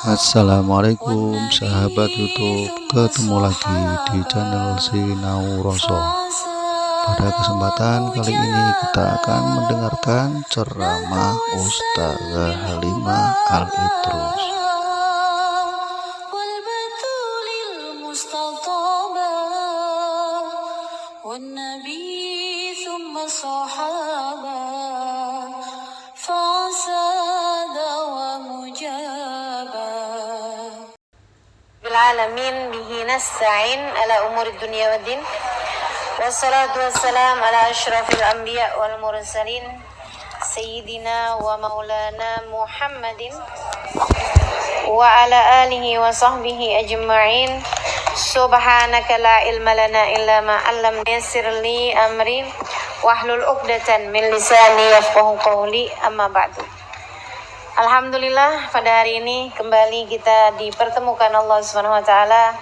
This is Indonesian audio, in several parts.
Assalamualaikum sahabat YouTube, ketemu lagi di channel Sinau Roso. Pada kesempatan kali ini kita akan mendengarkan ceramah Ustazah Halimah Al-Idrus. العالمين به نستعين على أمور الدنيا والدين والصلاة والسلام على أشرف الأنبياء والمرسلين سيدنا ومولانا محمد وعلى آله وصحبه أجمعين سبحانك لا علم لنا إلا ما علمتنا يسر لي أمري واحلل عقدة من لساني يفقهوا قولي أما بعد. Alhamdulillah, pada hari ini kembali kita dipertemukan Allah Subhanahu wa taala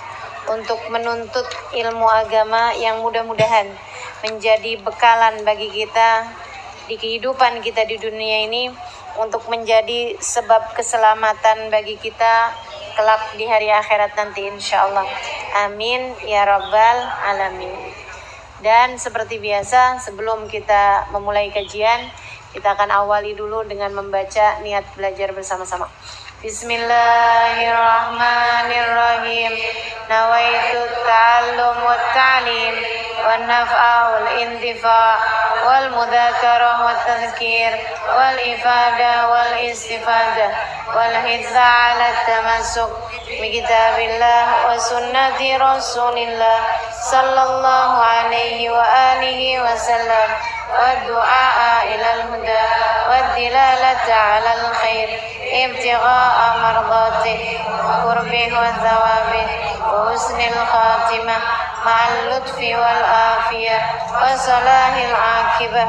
untuk menuntut ilmu agama yang mudah-mudahan menjadi bekalan bagi kita di kehidupan kita di dunia ini, untuk menjadi sebab keselamatan bagi kita kelak di hari akhirat nanti insyaallah. Amin ya rabbal alamin. Dan seperti biasa, sebelum kita memulai kajian, kita akan awali dulu dengan membaca niat belajar bersama-sama. Bismillahirrahmanirrahim. Nawaitu ta'allum wa ta'lim wa naf'a wal intifa' wal mudzakarah wa tadhkir wal ifada wal istifada wal hidza 'ala tamassuk bi kitabillah wa sunnati rasulillah sallallahu alaihi wa alihi wa sallam والدعاء إلى الهدى والدلالة على الخير ابتغاء مرضاته وقربه وثوابه وحسن الخاتمة مع اللطف والعافية وصلاح العاقبة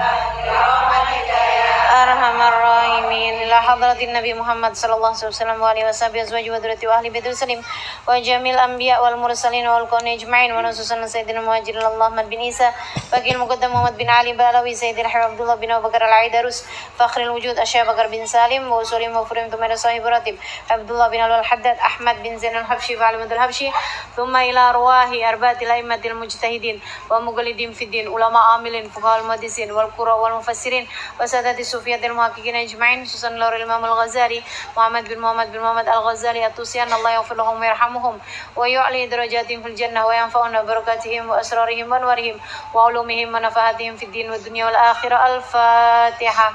أرحم الراحمين إلى حضرة النبي محمد صلى الله عليه وسلم وآله وصحبه أزواجه وذريته وأهل بيته وسلم وجميع الأنبياء والمرسلين والكون أجمعين ونصوصا سيدنا المهاجر الله محمد بن عيسى بكر المقدم محمد بن علي بلاوي سيد الحبيب عبد الله بن أبو بكر العيدروس فخر الوجود أشياء بكر بن سالم وأصولهم وفرهم ثم إلى صاحب راتب عبد الله بن علي الحداد أحمد بن زين الحبشي وعلي بن الحبشي ثم إلى أرواح أربعة الأئمة المجتهدين ومقلدين في الدين علماء عاملين فقهاء المحدثين والقراء والمفسرين وسادة الصوفية المحققين أجمعين خصوصا لور الإمام الغزالي محمد بن محمد الغزالي الطوسي الله يغفر لهم ويرحمهم ويعلي درجاتهم في الجنة وينفعنا ببركاتهم وأسرارهم وأنوارهم وعلومهم ونفحاتهم في الدين والدنيا والآخرة. الفاتحة.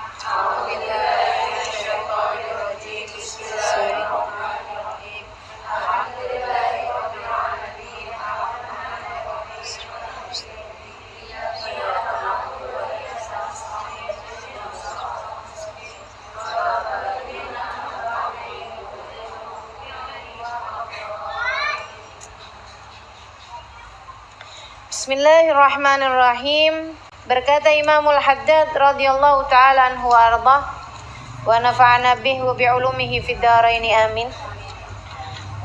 Bismillahirrahmanirrahim. Berkata Imamul Haddad radhiyallahu ta'ala anhu wa ardah wa nafa'ana bihi wa bi'ulumihi fid dharaini amin.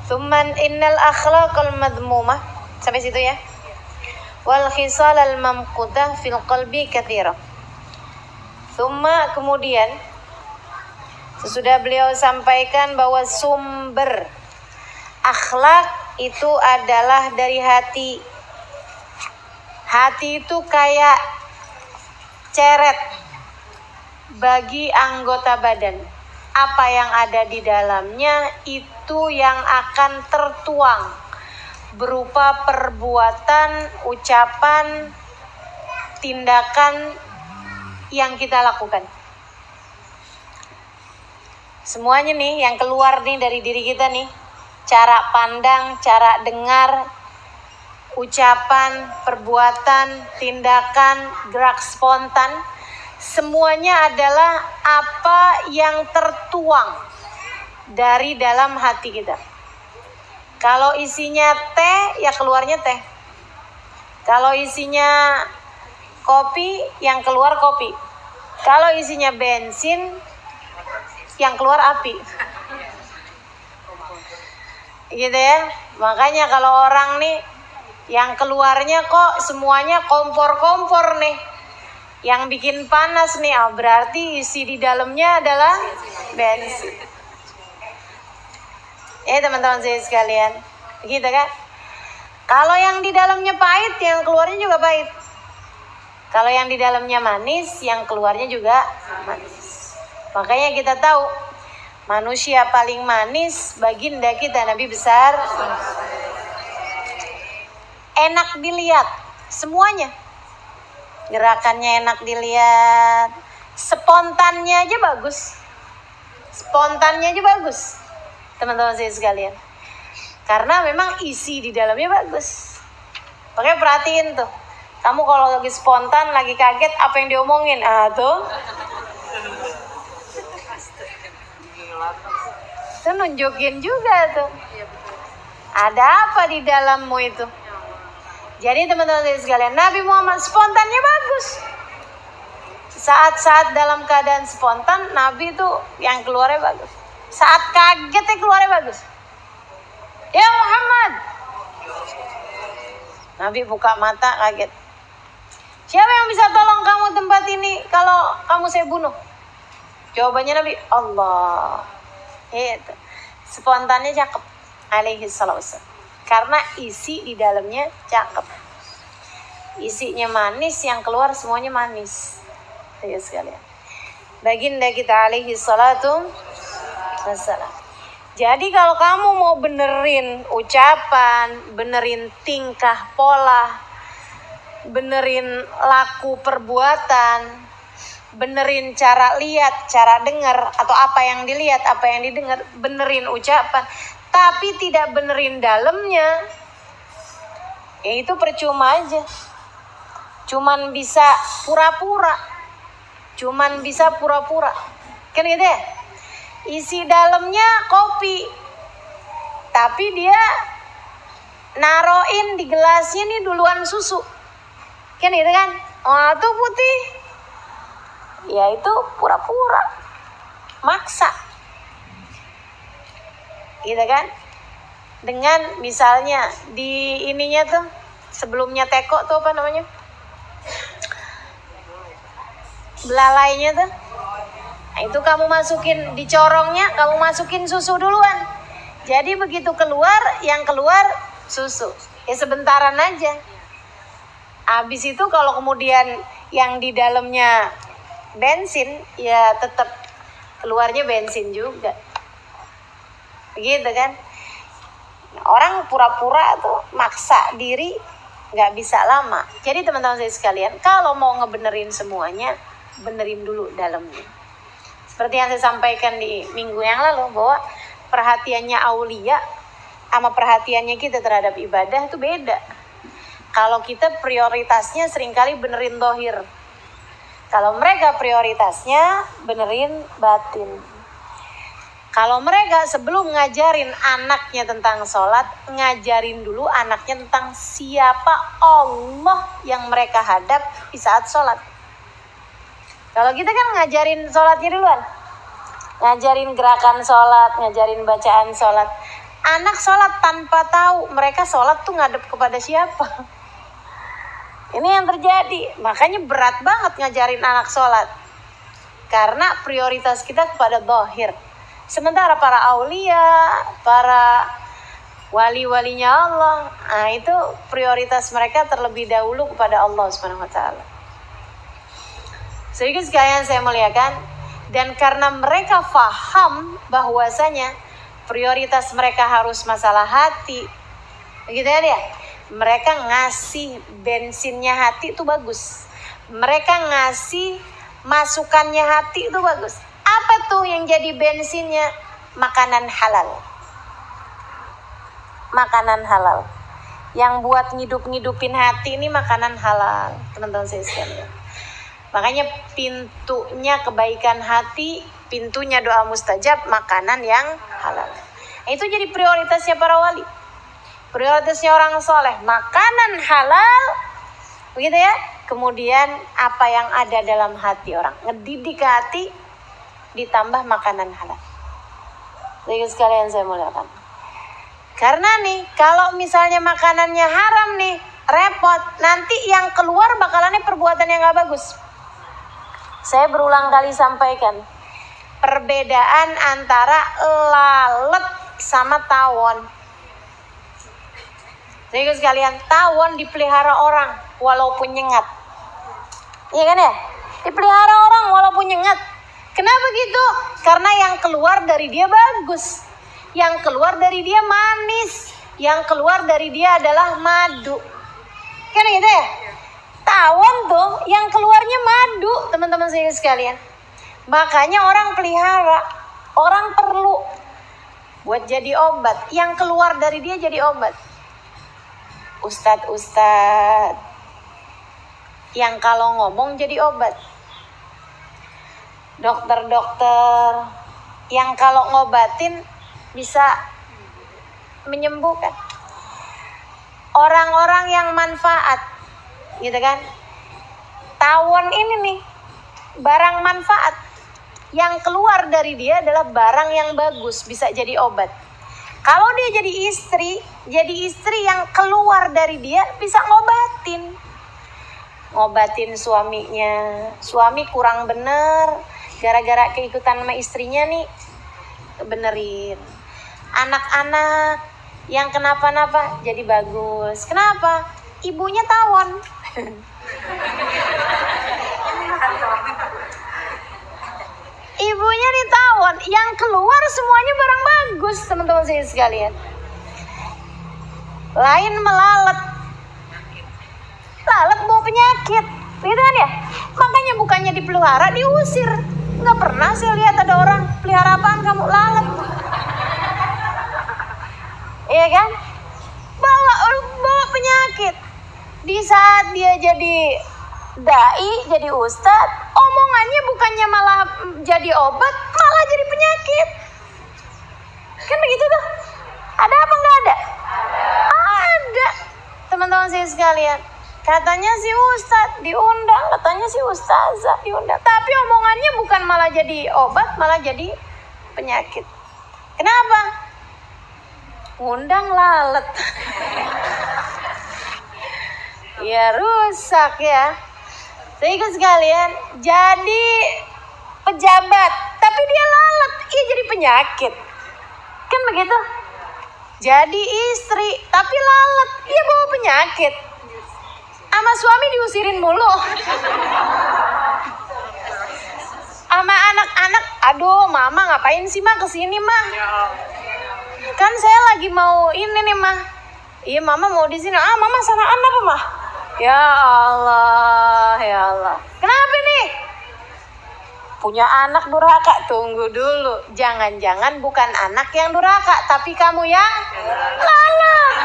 Thumma innal akhlaqal madmumah, sampai situ ya. Wal khisalal mamqutah fil qalbi katsira. Thumma, kemudian sesudah beliau sampaikan bahwa sumber akhlak itu adalah dari hati. Hati itu kayak ceret bagi anggota badan. Apa yang ada di dalamnya itu yang akan tertuang berupa perbuatan, ucapan, tindakan yang kita lakukan. Semuanya nih yang keluar nih dari diri kita nih, cara pandang, cara dengar, ucapan, perbuatan, tindakan, gerak spontan, semuanya adalah apa yang tertuang dari dalam hati kita. Kalau isinya teh, ya keluarnya teh. Kalau isinya kopi, yang keluar kopi. Kalau isinya bensin, yang keluar api. Gitu ya. Makanya kalau orang nih yang keluarnya kok semuanya kompor-kompor nih, Yang bikin panas nih, berarti isi di dalamnya adalah bensin. Teman-teman saya sekalian, begitu kan? Kalau yang di dalamnya pahit, yang keluarnya juga pahit. Kalau yang di dalamnya manis, yang keluarnya juga manis. Makanya kita tahu manusia paling manis baginda kita Nabi besar. Enak dilihat semuanya. Gerakannya enak dilihat, spontannya aja bagus. Teman-teman saya sekalian. Karena memang isi di dalamnya bagus. Makanya perhatiin tuh. Kamu kalau lagi spontan, lagi kaget, apa yang diomongin? Tuh. Itu nunjukin juga tuh. Ada apa di dalammu itu? Jadi teman-teman sekalian, Nabi Muhammad spontannya bagus. Saat-saat dalam keadaan spontan, Nabi itu yang keluarnya bagus. Saat kagetnya keluarnya bagus. Ya Muhammad. Nabi buka mata kaget. Siapa yang bisa tolong kamu tempat ini kalau kamu saya bunuh? Jawabannya Nabi, Allah. Itu. Spontannya cakep. Alaihi salawat. Karena isi di dalamnya cakep. Isinya manis, yang keluar semuanya manis. Ya sekalian. Baginda kita alaihi salatu wassalam. Jadi kalau kamu mau benerin ucapan, benerin tingkah pola, benerin laku perbuatan, benerin cara lihat, cara dengar, atau apa yang dilihat, apa yang didengar, benerin ucapan, tapi tidak benerin dalamnya, ya itu percuma aja. Cuman bisa pura-pura. Kan gitu ya? Isi dalamnya kopi, tapi dia naroin di gelasnya nih duluan susu. Kan gitu kan? Itu putih. Ya itu pura-pura. Maksa. Gitu kan? Dengan misalnya di ininya tuh, sebelumnya teko tuh apa namanya? Belalainya tuh. Nah, itu kamu masukin di corongnya, kamu masukin susu duluan. Jadi begitu keluar, yang keluar susu. Ya sebentaran aja. Habis itu kalau kemudian yang di dalamnya bensin, ya tetap keluarnya bensin juga. Begitu kan? Orang pura-pura tuh maksa diri nggak bisa lama. Jadi teman-teman saya sekalian, kalau mau ngebenerin semuanya, benerin dulu dalamnya. Seperti yang saya sampaikan di minggu yang lalu, bahwa perhatiannya aulia sama perhatiannya kita terhadap ibadah itu beda. Kalau kita prioritasnya seringkali benerin dohir. Kalau mereka prioritasnya benerin batin. Kalau mereka sebelum ngajarin anaknya tentang sholat, ngajarin dulu anaknya tentang siapa Allah yang mereka hadap di saat sholat. Kalau kita kan ngajarin sholatnya duluan. Ngajarin gerakan sholat, ngajarin bacaan sholat. Anak sholat tanpa tahu mereka sholat tuh ngadep kepada siapa. Ini yang terjadi. Makanya berat banget ngajarin anak sholat. Karena prioritas kita kepada zahir. Sementara para aulia, para wali-walinya Allah, itu prioritas mereka terlebih dahulu kepada Allah SWT. Sehingga sekalian saya muliakan, dan karena mereka faham bahwasanya prioritas mereka harus masalah hati, begitu ya dia. Mereka ngasih bensinnya hati itu bagus. Mereka ngasih masukannya hati itu bagus. Apa tuh yang jadi bensinnya? Makanan halal. Makanan halal. Yang buat ngidup-ngidupin hati ini makanan halal, teman-teman saya sekalian. Makanya pintunya kebaikan hati, pintunya doa mustajab, makanan yang halal. Itu jadi prioritasnya para wali. Prioritasnya orang soleh, makanan halal, begitu ya. Kemudian apa yang ada dalam hati orang, ngedidik hati, ditambah makanan halal. Jadi sekalian saya muliakan. Karena nih, kalau misalnya makanannya haram nih, repot. Nanti yang keluar bakalannya perbuatan yang gak bagus. Saya berulang kali sampaikan perbedaan antara lalat sama tawon. Jadi sekalian, tawon dipelihara orang walaupun nyengat. Iya kan ya? Dipelihara orang walaupun nyengat. Kenapa gitu? Karena yang keluar dari dia bagus. Yang keluar dari dia manis. Yang keluar dari dia adalah madu. Kan gitu ya? Tawon tuh yang keluarnya madu, teman-teman saya sekalian. Makanya orang pelihara, orang perlu buat jadi obat. Yang keluar dari dia jadi obat. Ustadz yang kalau ngomong jadi obat. Dokter-dokter yang kalau ngobatin bisa menyembuhkan. Orang-orang yang manfaat, gitu kan? Tawon ini nih, barang manfaat. Yang keluar dari dia adalah barang yang bagus, bisa jadi obat. Kalau dia jadi istri yang keluar dari dia bisa ngobatin suaminya. Suami kurang bener, gara-gara keikutan sama istrinya nih, benerin. Anak-anak yang kenapa-napa jadi bagus. Kenapa? Ibunya tawon. Ibunya nih tawon, yang keluar semuanya barang bagus, teman-teman saya sekalian. Lain melalat. Lalat bawa penyakit, gitu kan ya? Makanya bukannya dipelihara, diusir. Nggak pernah saya lihat ada orang pelihara apaan kamu, lalat. Iya kan? Bawa penyakit. Di saat dia jadi dai, jadi ustadz, omongannya bukannya malah jadi obat, malah jadi penyakit. Kan begitu tuh? Ada apa nggak ada? Ada. Teman-teman saya sekalian, katanya si ustadz diundang, katanya si ustazah diundang, tapi omongannya bukan malah jadi obat, malah jadi penyakit. Kenapa? Undang lalat. Ya rusak ya. Sehingga sekalian, jadi pejabat tapi dia lalat, iya jadi penyakit. Kan begitu? Jadi istri tapi lalat, iya bawa penyakit. Sama suami diusirin mulu. Sama anak-anak, aduh mama ngapain sih mah kesini mah? Kan saya lagi mau ini nih mah. Iya mama mau di sini. Ah mama sanaan apa mah? Ya Allah, ya Allah. Kenapa nih? Punya anak durhaka, tunggu dulu. Jangan-jangan bukan anak yang durhaka, tapi kamu yang lalat.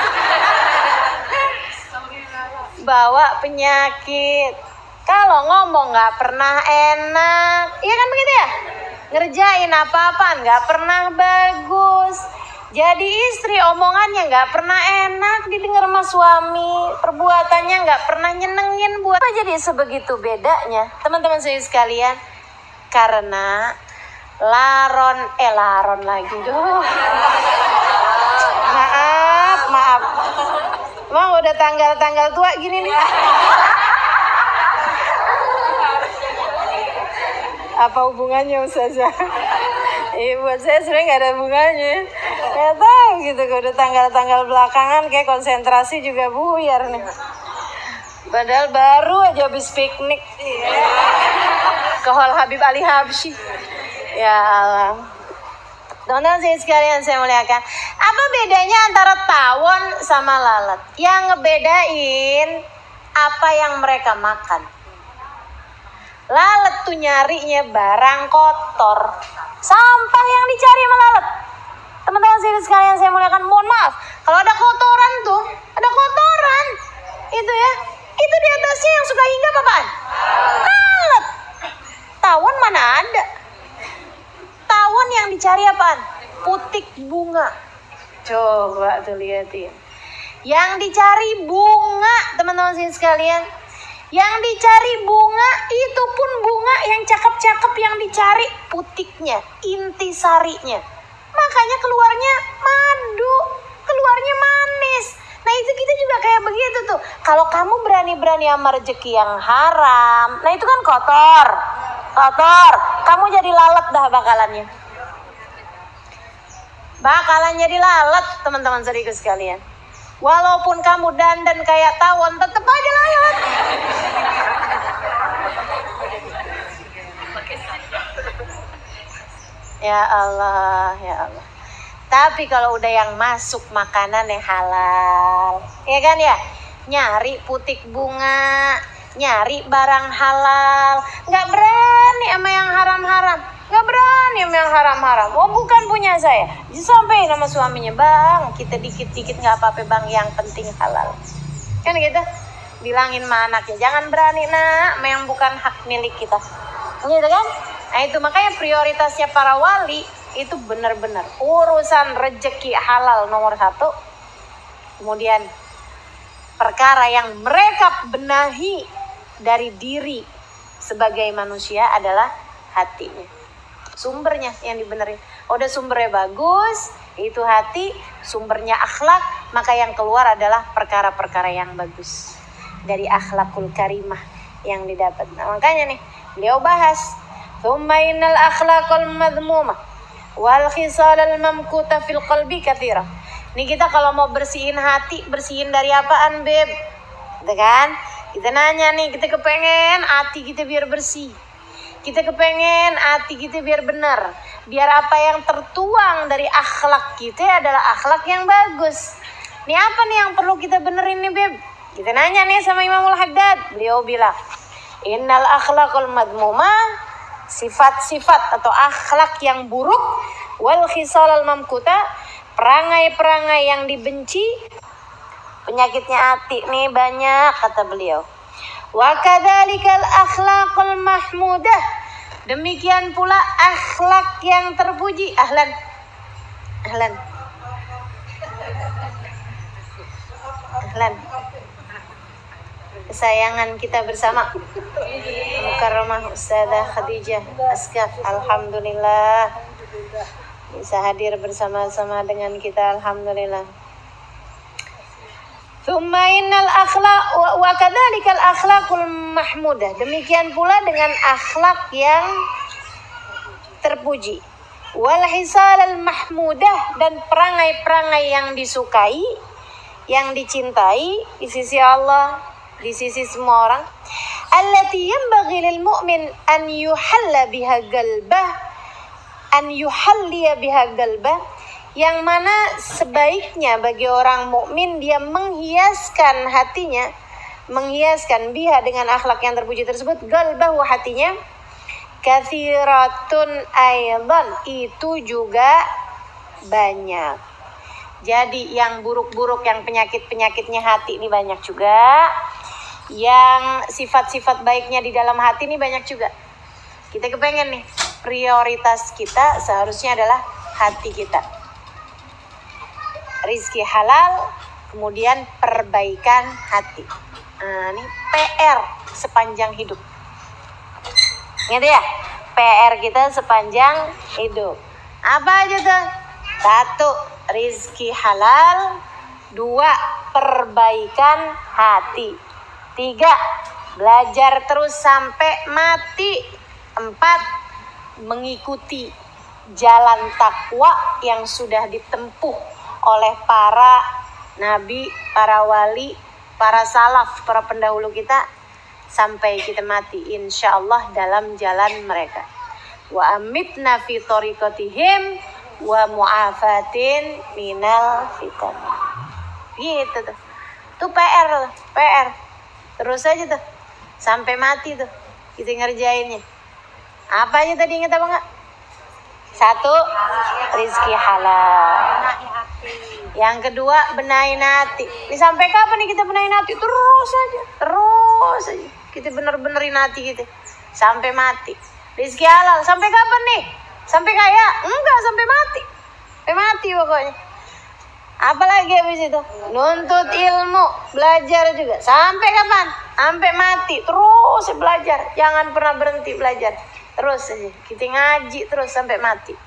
Bawa penyakit. Kalau ngomong nggak pernah enak, iya kan begitu ya? Ngerjain apa-apaan nggak pernah bagus. Jadi istri omongannya nggak pernah enak didengar sama suami, perbuatannya nggak pernah nyenengin buat. Apa jadi sebegitu bedanya, teman-teman saya sekalian? Karena laron lagi doh. Maaf. Emang udah tanggal tua gini nih. Apa hubungannya Ustazah? Buat saya sebenarnya nggak ada hubungannya. Nggak tahu gitu, kalau udah tanggal belakangan kayak konsentrasi juga buyar nih. Padahal baru aja habis piknik ke Hall Habib Ali Habsyi. Ya Allah. Teman-teman saya sekalian, saya muliakan. Apa bedanya antara tawon sama lalat? Yang ngebedain apa yang mereka makan. Lalat tuh nyarinya barang kotor, sampah yang dicari sama lalat. Teman-teman sekalian saya muliakan, mohon maaf kalau ada kotoran tuh, ada kotoran itu ya, itu di atasnya yang suka hinggap apaan? Lalat. Tawon mana ada? Tawon yang dicari apaan? Putik bunga. Coba tuh lihatin. Yang dicari bunga, teman-teman sekalian. Yang dicari bunga, itu pun bunga yang cakep-cakep, yang dicari putiknya, intisarinya. Makanya keluarnya madu, keluarnya manis. Nah itu kita juga kayak begitu tuh. Kalau kamu berani-berani sama rezeki yang haram, nah itu kan kotor. Kamu jadi lalat dah bakalannya. Bakalan jadi lalat teman-teman saudariku sekalian. Walaupun kamu dandan kayak tawon, tetap aja lalat. Ya Allah, ya Allah. Tapi kalau udah yang masuk makanan yang halal, ya kan ya, nyari putik bunga, nyari barang halal, nggak berani sama yang haram-haram, nggak berani sama yang haram-haram. Oh bukan punya saya, disampaikan sama suaminya, bang, kita dikit-dikit nggak apa-apa bang, yang penting halal. Kan gitu, bilangin sama anaknya, jangan berani nak, sama yang bukan hak milik kita, gitu kan? Nah itu makanya prioritasnya para wali itu benar-benar urusan rezeki halal nomor 1. Kemudian perkara yang mereka benahi dari diri sebagai manusia adalah hatinya. Sumbernya yang dibenerin. Udah sumbernya bagus, itu hati, sumbernya akhlak, maka yang keluar adalah perkara-perkara yang bagus. Dari akhlakul karimah yang didapat. Nah makanya nih, beliau bahas ثم إن الأخلاق المذمومة والخصال الممقوتة في القلب كثيرة. Nih kita kalau mau bersihin hati, bersihin dari apaan beb? Gitu kan? Kita nanya nih, kita kepengen hati kita biar bersih. Kita kepengen hati kita biar benar. Biar apa yang tertuang dari akhlak kita adalah akhlak yang bagus. Nih apa nih yang perlu kita benerin nih beb? Kita nanya nih sama Imamul Haddad. Beliau bilang, Innal akhlaqul madmumah, sifat-sifat atau akhlak yang buruk, wal khisalal mamkuta, perangai-perangai yang dibenci, penyakitnya hati nih banyak kata beliau. Wa kadzalikal akhlaqul mahmudah, demikian pula akhlak yang terpuji. Ahlan kesayangan kita bersama Mukarramah Ustazah Khadijah Askaf, alhamdulillah bisa hadir bersama-sama dengan kita, alhamdulillah. Tsumma innal akhlaq wa kadzalikal akhlaqul mahmudah, demikian pula dengan akhlak yang terpuji. Wal hisalal mahmudah, dan perangai-perangai yang disukai, yang dicintai di sisi Allah, di sisi semua orang. Allati yanbaghi lil mu'min an yuhalla biha qalbah, yang mana sebaiknya bagi orang mukmin dia menghiaskan hatinya, menghiaskan biha dengan akhlak yang terpuji tersebut, qalbahu hatinya, katsiratun aidan, itu juga banyak. Jadi yang buruk-buruk, yang penyakit-penyakitnya hati ini banyak juga. Yang sifat-sifat baiknya di dalam hati ini banyak juga. Kita kepengen nih, prioritas kita seharusnya adalah hati kita. Rizki halal, kemudian perbaikan hati. Nah, ini PR sepanjang hidup. Gitu ya? PR kita sepanjang hidup. Apa aja tuh? 1, rizki halal. 2, perbaikan hati. 3, belajar terus sampai mati. 4, mengikuti jalan takwa yang sudah ditempuh oleh para nabi, para wali, para salaf, para pendahulu kita sampai kita mati, insya Allah dalam jalan mereka. Wa amitna fi tariqatihim wa mu'afatin minal fitan. Gitu tuh. Tuh PR. Terus aja tuh sampai mati tuh kita ngerjainnya. Apa aja tadi ingat apa enggak? 1, rizki halal. Yang kedua, benahin hati. Ini sampai kapan nih kita benahin hati? Terus aja. Kita bener-benerin hati kita sampai mati. Rizki halal sampai kapan nih? Sampai kaya? Enggak, sampai mati. Sampai mati pokoknya. Apalagi habis itu? Nuntut ilmu, belajar juga. Sampai kapan? Sampai mati. Terus belajar. Jangan pernah berhenti belajar. Terus aja. Kita ngaji terus sampai mati.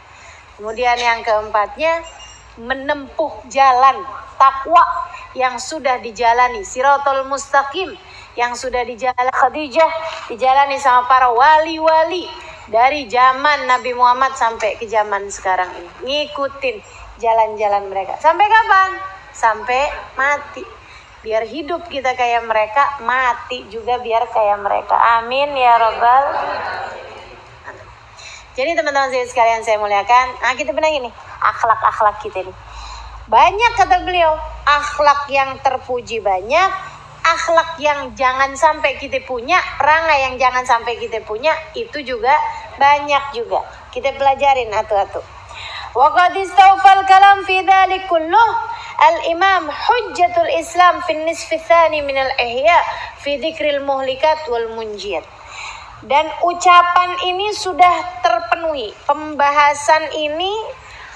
Kemudian yang keempatnya, menempuh jalan takwa yang sudah dijalani, Siratul Mustaqim yang sudah dijalani Khadijah, dijalani sama para wali-wali dari zaman Nabi Muhammad sampai ke zaman sekarang ini. Ngikutin jalan-jalan mereka. Sampai kapan? Sampai mati. Biar hidup kita kayak mereka, mati juga biar kayak mereka. Amin ya Rabbal. Jadi teman-teman sekalian saya muliakan, kita benahi nih akhlak-akhlak kita nih. Banyak kata beliau, akhlak yang terpuji banyak, akhlak yang jangan sampai kita punya, perangai yang jangan sampai kita punya, itu juga banyak juga. Kita pelajarin atu-atu. Wa qad istawfal kalam fi dzalik kulluh al-imam hujjatul Islam fi nisfi tsani min al-ihya fi dzikril muhlikat wal munjiyat. Dan ucapan ini sudah terpenuhi. Pembahasan ini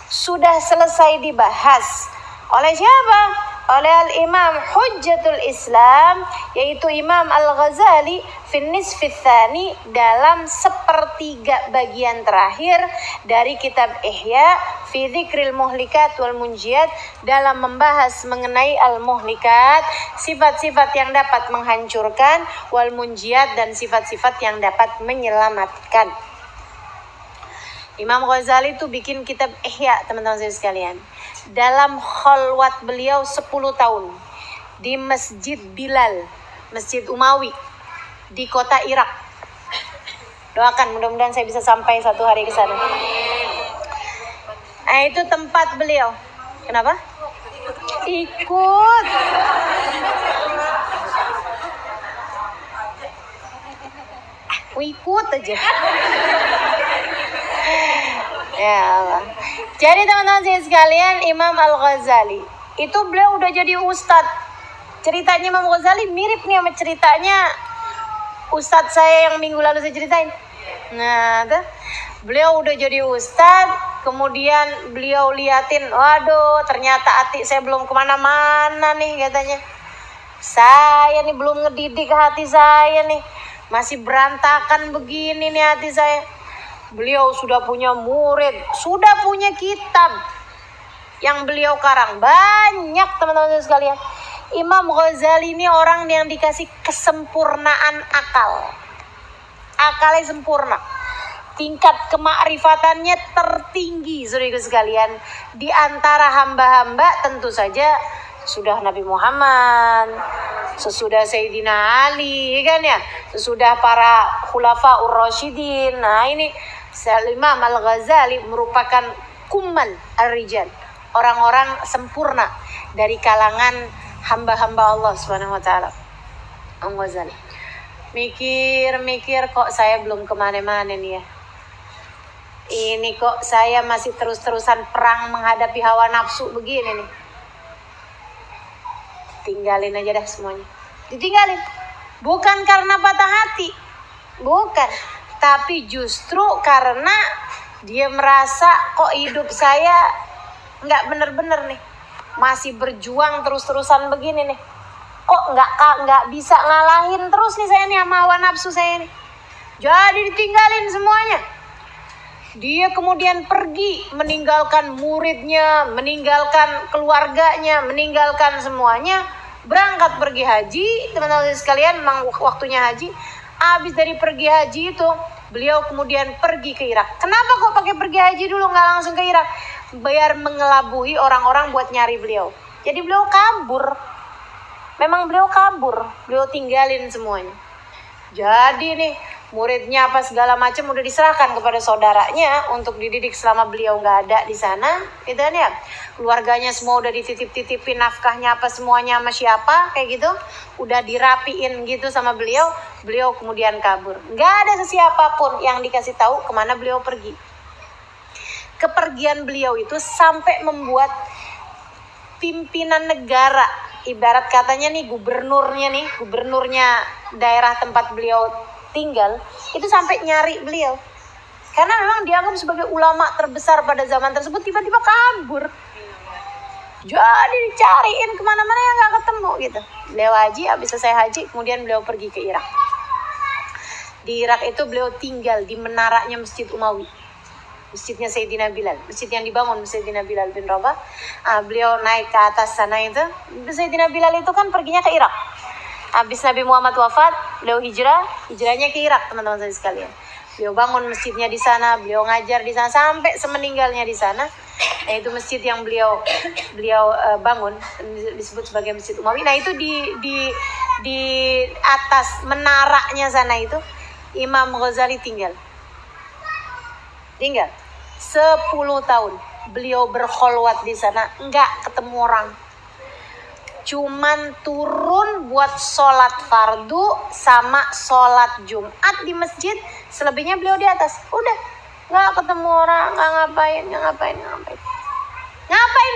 sudah selesai dibahas. Oleh siapa? Oleh Al-Imam Hujjatul Islam, yaitu Imam Al-Ghazali fin nisfi tsani, dalam sepertiga bagian terakhir dari kitab Ihya fi dzikril muhlikat wal munjiyat, dalam membahas mengenai al-muhlikat, sifat-sifat yang dapat menghancurkan, wal munjiyat, dan sifat-sifat yang dapat menyelamatkan. Imam Ghazali itu bikin kitab Ihya, teman-teman saya sekalian, dalam khalwat beliau 10 tahun di Masjid Bilal, Masjid Umawi di kota Irak. Doakan mudah-mudahan saya bisa sampai satu hari ke sana. Itu tempat beliau. Kenapa? Ikut. Ikut aja. Ya Allah. Jadi teman-teman saya sekalian, Imam Al-Ghazali itu beliau udah jadi ustadz. Ceritanya Imam Ghazali mirip nih sama ceritanya ustadz saya yang minggu lalu saya ceritain. Nah, tuh, beliau udah jadi ustadz, kemudian beliau liatin, waduh ternyata hati saya belum kemana-mana nih katanya. Saya nih belum ngedidik hati saya nih, masih berantakan begini nih hati saya. Beliau sudah punya murid, sudah punya kitab yang beliau karang. Banyak teman-teman sekalian. Imam Ghazali ini orang yang dikasih kesempurnaan akal. Akalnya sempurna. Tingkat kemakrifatannya tertinggi, saudara sekalian. Di antara hamba-hamba tentu saja sudah Nabi Muhammad, sesudah Sayyidina Ali, kan ya, sesudah para khulafaur rasyidin. Nah, ini Imam Al-Ghazali merupakan kumman ar-rijal, orang-orang sempurna dari kalangan hamba-hamba Allah Subhanahu wa taala. Al-Ghazali mikir-mikir, kok saya belum kemana-mana nih ya. Ini kok saya masih terus-terusan perang menghadapi hawa nafsu begini nih. Tinggalin aja dah semuanya. Ditinggalin. Bukan karena patah hati. Bukan. Tapi justru karena dia merasa kok hidup saya nggak bener-bener nih. Masih berjuang terus-terusan begini nih. Kok nggak bisa ngalahin terus nih saya nih sama hawa nafsu saya nih. Jadi ditinggalin semuanya. Dia kemudian pergi meninggalkan muridnya, meninggalkan keluarganya, meninggalkan semuanya, berangkat pergi haji. Teman-teman sekalian, memang waktunya haji. Habis dari pergi haji itu, beliau kemudian pergi ke Irak. Kenapa kok pakai pergi haji dulu, nggak langsung ke Irak? Biar mengelabui orang-orang buat nyari beliau. Jadi beliau kabur. Memang beliau kabur, beliau tinggalin semuanya. Jadi nih, muridnya apa segala macam udah diserahkan kepada saudaranya untuk dididik selama beliau nggak ada di sana, gitu kan ya. Keluarganya semua udah dititip-titipin, nafkahnya apa semuanya sama siapa, kayak gitu. Udah dirapiin gitu sama beliau. Beliau kemudian kabur. Nggak ada sesiapapun yang dikasih tahu kemana beliau pergi. Kepergian beliau itu sampai membuat pimpinan negara, ibarat katanya nih gubernurnya daerah tempat beliau tinggal, itu sampai nyari beliau. Karena memang dianggap sebagai ulama terbesar pada zaman tersebut, tiba-tiba kabur. Jadi dicariin kemana-mana yang gak ketemu gitu. Beliau haji, habis selesai haji, kemudian beliau pergi ke Irak. Di Irak itu beliau tinggal di menaranya Masjid Umawi. masjidnya Sayyidina Bilal, masjid yang dibangun Sayyidina Bilal bin Rabah. Beliau naik ke atas sana itu. Sayyidina Bilal itu kan perginya ke Irak. Habis Nabi Muhammad wafat, beliau hijrahnya ke Irak, teman-teman saya sekalian. Beliau bangun masjidnya di sana, beliau ngajar di sana sampai semeninggalnya di sana. Nah, itu masjid yang beliau bangun, disebut sebagai Masjid Umawi. Nah, itu di atas menaranya sana itu Imam Ghazali tinggal 10 tahun. Beliau berkholwat di sana, enggak ketemu orang. Cuman turun buat sholat fardu sama sholat Jumat di masjid. Selebihnya beliau di atas. Udah, nggak ketemu orang, nggak ngapain. Ngapain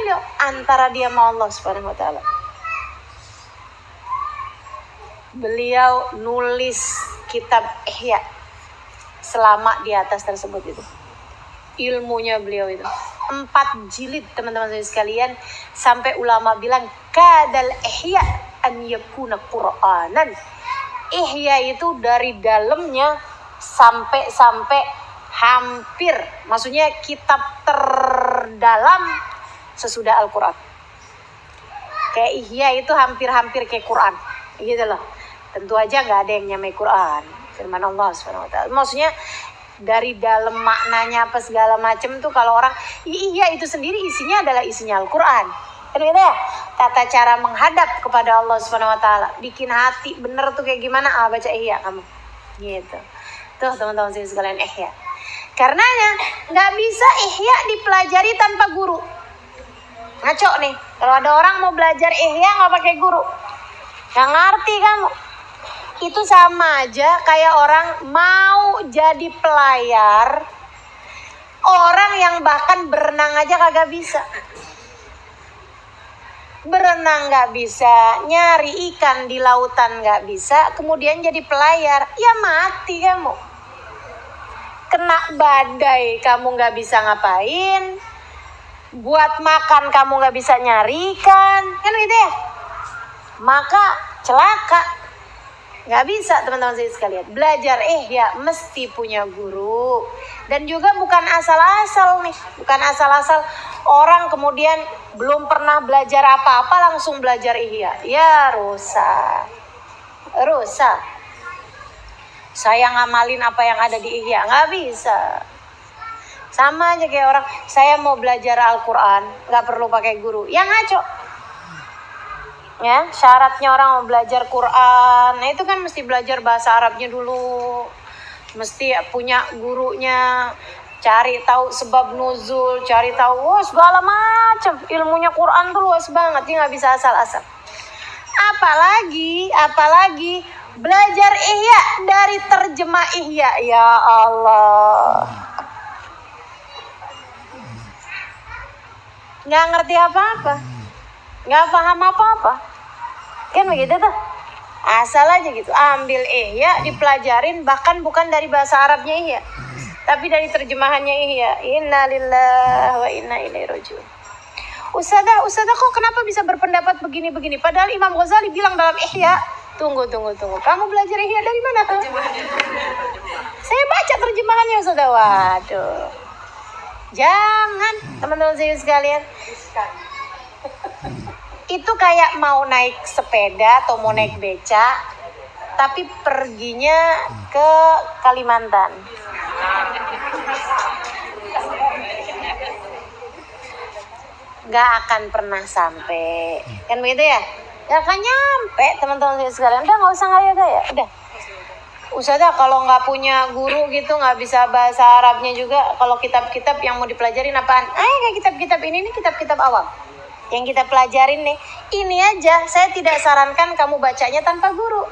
beliau? Antara dia sama Allah Subhanahu Wa Taala. Beliau nulis kitab Ihya selama di atas tersebut itu. Ilmunya beliau itu 4 jilid, teman-teman saya sekalian, sampai ulama bilang kadal ihya an yakuna Qur'anan. Ihya itu dari dalamnya sampai hampir, maksudnya kitab terdalam sesudah Al-Qur'an. Kayak Ihya itu hampir-hampir kayak Quran, gitu loh. Tentu aja nggak ada yang nyamai Quran, firman Allah Subhanahu Wa Taala. Maksudnya dari dalam maknanya apa segala macam tuh, kalau orang Ihya itu sendiri isinya adalah isinya Al-Quran. Kan gitu ya? Tata cara menghadap kepada Allah Subhanahu Wa Taala, bikin hati bener tuh kayak gimana? Baca Ihya kamu. Gitu. Tuh teman-teman saya sekalian, Ihya. Karenanya nggak bisa Ihya dipelajari tanpa guru. Ngaco nih, kalau ada orang mau belajar Ihya nggak pakai guru, nggak ngerti kamu. Itu sama aja kayak orang mau jadi pelayar, orang yang bahkan berenang aja kagak bisa. Berenang nggak bisa, nyari ikan di lautan nggak bisa, kemudian jadi pelayar, ya mati kamu. Kena badai kamu nggak bisa ngapain, buat makan kamu nggak bisa nyari ikan, kan gitu ya? Maka celaka. Nggak bisa teman-teman saya sekalian. Belajar ya mesti punya guru. Dan juga bukan asal-asal nih. Bukan asal-asal orang kemudian belum pernah belajar apa-apa langsung belajar ihya. Ya rusak. Saya ngamalin apa yang ada di ihya. Nggak bisa. Sama aja kayak orang, saya mau belajar Al-Quran, nggak perlu pakai guru. Ya ngaco. Ya, syaratnya orang mau belajar Quran, nah itu kan mesti belajar bahasa Arabnya dulu, mesti punya gurunya, cari tahu sebab nuzul, cari tahu segala macam. Ilmunya Quran tuh luas banget, dia nggak bisa asal-asal. Apalagi belajar ihya dari terjemah ihya, ya Allah, nggak ngerti apa-apa, nggak paham apa-apa. Kan begitu tuh, asal aja gitu, ambil ihya dipelajarin, bahkan bukan dari bahasa Arabnya ihya, tapi dari terjemahannya ihya. Inna lillahi wa inna ilaihi rajiun. Ustazah kok kenapa bisa berpendapat begini-begini, padahal Imam Ghazali bilang dalam ihya. Tunggu, kamu belajar ihya dari mana? Saya baca terjemahannya Ustazah. Waduh, jangan teman-teman saya sekalian. Itu kayak mau naik sepeda atau mau naik beca, tapi perginya ke Kalimantan. Gak akan pernah sampai. Kan begitu ya? Gak akan nyampe teman-teman saya sekalian. Udah gak usah gaya-gaya. Udah. Ustazah kalau gak punya guru gitu, gak bisa bahasa Arabnya juga, kalau kitab-kitab yang mau dipelajarin apaan? Kayak kitab-kitab ini nih, kitab-kitab awam yang kita pelajarin nih, ini aja saya tidak sarankan kamu bacanya tanpa guru.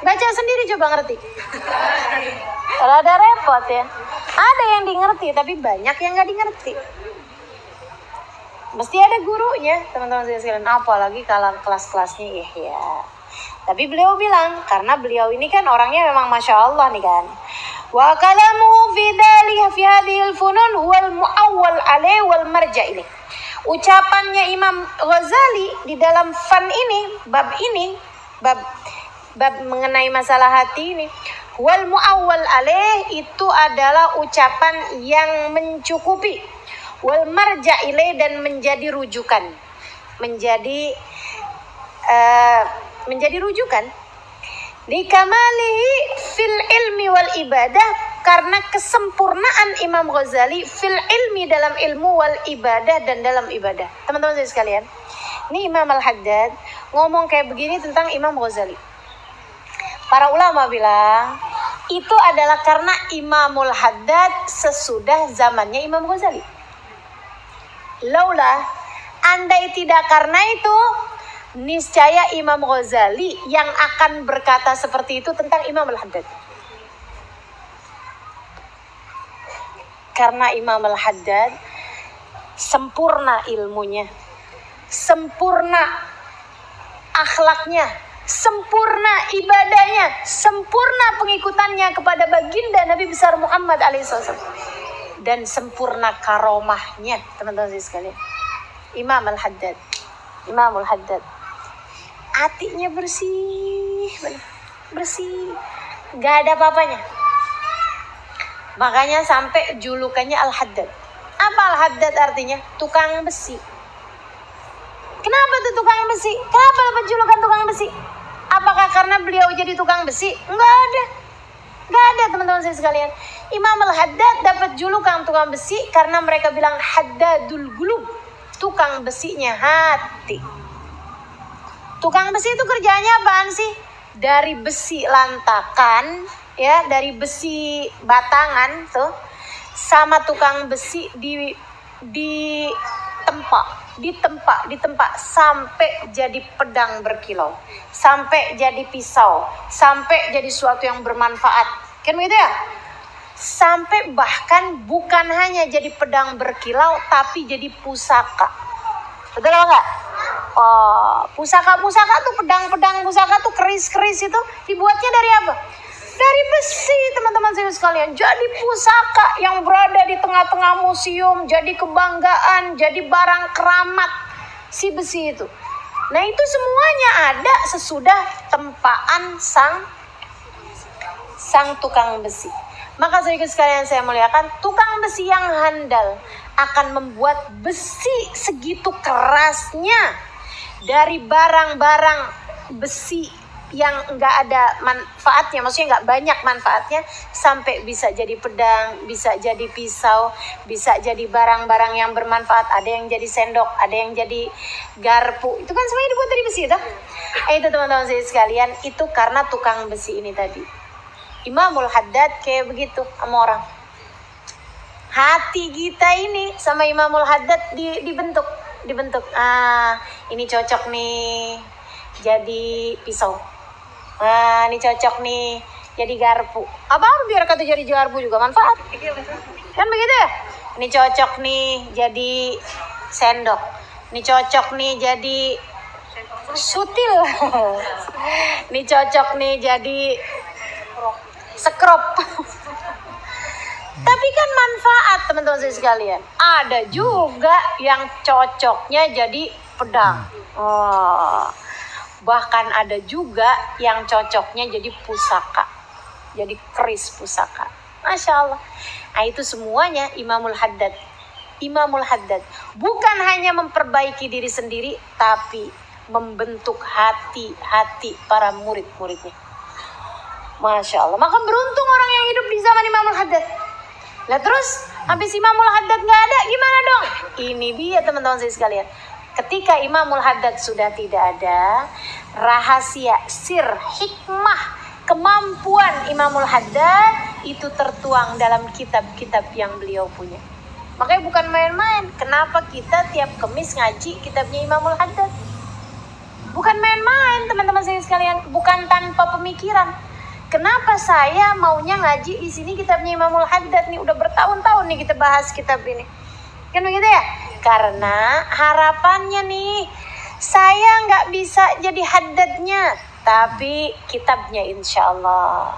Baca sendiri coba ngerti. Kalau ada repot ya. Ada yang di-ngerti tapi banyak yang nggak di-ngerti. Mesti ada gurunya teman-teman saya sekalian. Apalagi kalau kelas-kelasnya ihya. Tapi beliau bilang, karena beliau ini kan orangnya memang masya Allah nih kan. Wa kalamuhu fi hadhil funun huwal mu'awwal alaih wal marja ini. Ucapannya Imam Ghazali di dalam bab mengenai masalah hati ini, Wal muawwal alaih itu adalah ucapan yang mencukupi. Wal marja' ilaih dan menjadi rujukan. Menjadi rujukan. Likamalihi fil ilmi wal ibadah, karena kesempurnaan Imam Ghazali fil ilmi dalam ilmu wal ibadah dan dalam ibadah. Teman-teman saya sekalian, ini Imam Al-Haddad ngomong kayak begini tentang Imam Ghazali. Para ulama bilang itu adalah karena Imamul Haddad sesudah zamannya Imam Ghazali. Laula, andai tidak karena itu, niscaya Imam Ghazali yang akan berkata seperti itu tentang Imam Al-Haddad. Karena Imam Al-Haddad sempurna ilmunya, sempurna akhlaknya, sempurna ibadahnya, sempurna pengikutannya kepada baginda Nabi besar Muhammad alaihissalam, dan sempurna karomahnya, teman-teman sekalian. Imamul Haddad hatinya bersih, gak ada apa-apanya. Makanya sampai julukannya Al-Haddad. Apa Al-Haddad artinya? Tukang besi. Kenapa tuh tukang besi? Kenapa dapat julukan tukang besi? Apakah karena beliau jadi tukang besi? Enggak ada teman-teman saya sekalian. Imam Al-Haddad dapat julukan tukang besi karena mereka bilang Haddadul Qulub, tukang besinya hati. Tukang besi itu kerjanya apaan sih? Dari besi lantakan, ya, dari besi batangan tuh, sama tukang besi ditempa sampai jadi pedang berkilau, sampai jadi pisau, sampai jadi sesuatu yang bermanfaat. Kan begitu ya? Sampai bahkan bukan hanya jadi pedang berkilau, tapi jadi pusaka. Betul enggak? Pusaka tuh, pedang pusaka tuh, keris itu dibuatnya dari apa? Dari besi, teman-teman saya sekalian. Jadi pusaka yang berada di tengah-tengah museum, jadi kebanggaan, jadi barang keramat si besi itu. Nah, itu semuanya ada sesudah tempaan sang tukang besi. Maka sekalian saya muliakan, tukang besi yang handal akan membuat besi segitu kerasnya dari barang-barang besi yang enggak ada manfaatnya, maksudnya enggak banyak manfaatnya, sampai bisa jadi pedang, bisa jadi pisau, bisa jadi barang-barang yang bermanfaat. Ada yang jadi sendok, ada yang jadi garpu. Itu kan semuanya dibuat dari besi, toh? Itu teman-teman saya sekalian, itu karena tukang besi ini tadi. Imamul Haddad kayak begitu sama orang. Hati kita ini sama Imamul Haddad dibentuk. Ini cocok nih jadi pisau. Ini cocok nih jadi garpu. Biar kata jadi garpu juga manfaat. Kan begitu ya? Ini cocok nih jadi sendok. Ini cocok nih jadi sutil. Ini cocok nih jadi sekrop. Tapi kan manfaat, teman-teman saya sekalian. Ada juga yang cocoknya jadi pedang. Bahkan ada juga yang cocoknya jadi pusaka. Jadi keris pusaka. Masya Allah. Nah, itu semuanya Imamul Haddad. Bukan hanya memperbaiki diri sendiri, tapi membentuk hati para murid-muridnya. Masya Allah. Maka beruntung orang yang hidup di zaman Imamul Haddad. Lah terus habis Imamul Haddad nggak ada, gimana dong? Ini dia teman-teman saya sekalian. Ketika Imamul Haddad sudah tidak ada, rahasia, sir, hikmah, kemampuan Imamul Haddad itu tertuang dalam kitab-kitab yang beliau punya. Makanya bukan main-main. Kenapa kita tiap Kamis ngaji kitabnya Imamul Haddad? Bukan main-main teman-teman saya sekalian. Bukan tanpa pemikiran. Kenapa saya maunya ngaji di sini kitabnya Imamul Haddad nih, udah bertahun-tahun nih kita bahas kitab ini. Kan begitu ya? Karena harapannya nih, saya nggak bisa jadi haddadnya, tapi kitabnya insya Allah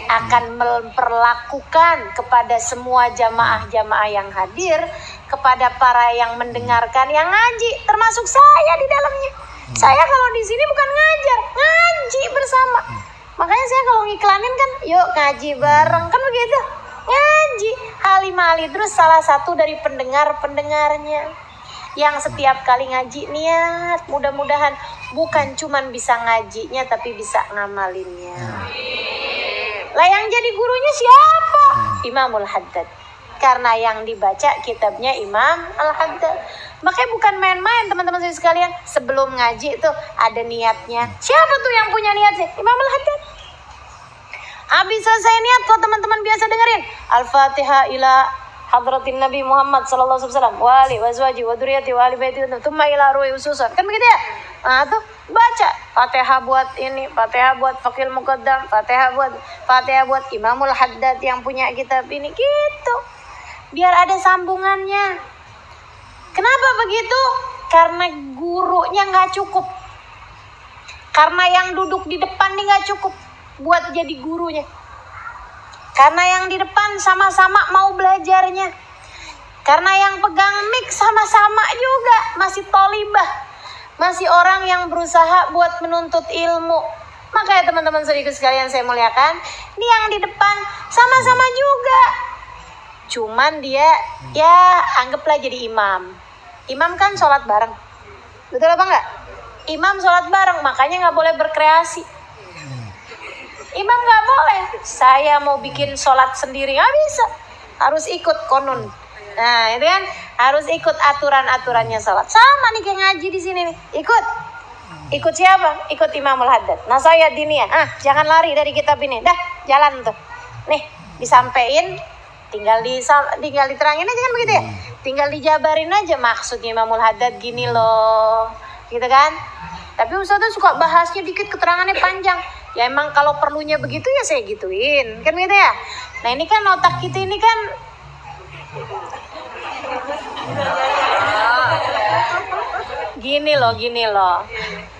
akan memperlakukan kepada semua jamaah-jamaah yang hadir, kepada para yang mendengarkan, yang ngaji, termasuk saya di dalamnya. Saya kalau di sini bukan ngajar, ngaji bersama. Makanya saya kalau ngiklanin kan, yuk ngaji bareng, kan begitu. Ngaji, Halimah Al-Idrus salah satu dari pendengarnya yang setiap kali ngaji niat mudah-mudahan bukan cuman bisa ngajinya tapi bisa ngamalinnya. Lah yang jadi gurunya siapa? Imamul Haddad. Karena yang dibaca kitabnya Imam Al-Haddad. Makanya bukan main-main teman-teman saya sekalian. Sebelum ngaji itu ada niatnya. Siapa tuh yang punya niatnya? Imam Al-Haddad. Habis selesai niat tuh teman-teman biasa dengerin. Al-Fatihah ila hadratin Nabi Muhammad sallallahu alaihi wasallam wa alihi wa azwaji wa dzurriyyati wa ali baiti tsumma ila ruhi ususan. Kan begitu ya? Nah, tuh baca Fatihah buat ini, Fatihah buat Faqihul Muqaddam, Fatihah buat Imamul Haddad yang punya kitab ini gitu. Biar ada sambungannya. Kenapa begitu? Karena gurunya nggak cukup. Karena yang duduk di depan nih nggak cukup buat jadi gurunya. Karena yang di depan sama-sama mau belajarnya. Karena yang pegang mic sama-sama juga masih tolibah. Masih orang yang berusaha buat menuntut ilmu. Makanya teman-teman saudaraku sekalian saya muliakan, ini yang di depan sama-sama juga. Cuman dia ya anggaplah jadi imam. Imam kan sholat bareng. Betul apa enggak? Imam sholat bareng, makanya nggak boleh berkreasi. Imam nggak boleh. Saya mau bikin sholat sendiri nggak bisa. Harus ikut konun. Nah itu kan harus ikut aturan-aturannya sholat. Sama nih kayak ngaji di sini nih. Ikut siapa? Ikut Imamul Haddad. Nah saya diniyah. Jangan lari dari kitab ini. Dah jalan tuh. Nih disampein. Tinggal diterangin aja kan begitu ya. Tinggal dijabarin aja maksudnya Imamul Haddad gini loh. Gitu kan. Tapi Ustazah suka bahasnya dikit, keterangannya panjang. Ya emang kalau perlunya begitu ya saya gituin. Kan gitu ya. Nah ini kan otak kita ini kan gini loh.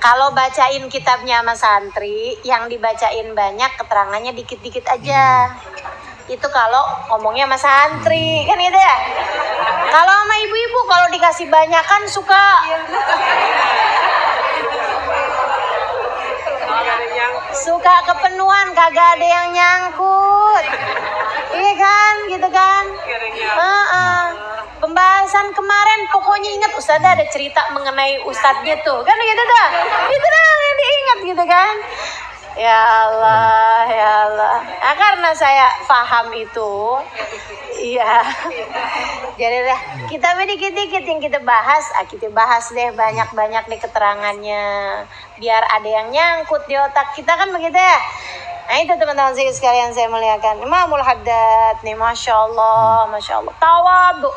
Kalau bacain kitabnya sama santri, yang dibacain banyak, keterangannya dikit-dikit aja. Itu kalau ngomongnya sama santri, kan gitu ya. Kalau sama ibu-ibu kalau dikasih banyak kan suka kepenuhan, kagak ada yang nyangkut. Iya kan, gitu kan. Pembahasan kemarin pokoknya ingat Ustazah ada cerita mengenai ustadznya tuh. Kan gitu dah. Itu dah yang diingat gitu kan. Ya Allah. Nah, karena saya paham itu. Iya. Jadi dah kita dikit-dikit yang kita bahas deh banyak-banyak deh keterangannya. Biar ada yang nyangkut di otak kita kan begitu ya. Nah itu teman-teman sekalian saya muliakan. Imamul Haddad nih Masya Allah. Tawadhu.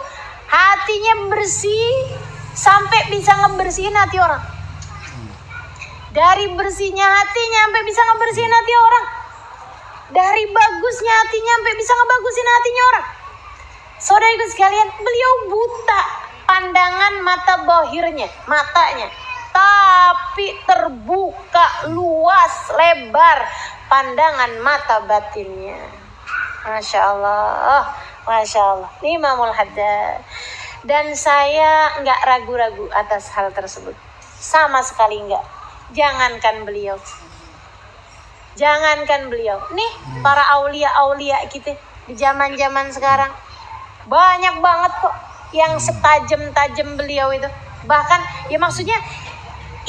Hatinya bersih sampai bisa ngebersihin hati orang. Dari bersihnya hatinya sampai bisa ngebersihin hati orang. Dari bagusnya hatinya sampai bisa ngebagusin hatinya orang. Saudaraku sekalian, beliau buta pandangan mata bohirnya, matanya. Tapi terbuka luas, lebar pandangan mata batinnya. Masya Allah. Ini Imamul Haddad. Dan saya nggak ragu-ragu atas hal tersebut. Sama sekali nggak. Jangankan beliau. Nih para aulia kita di zaman-zaman sekarang. Banyak banget kok yang setajam-tajam beliau itu. Bahkan ya maksudnya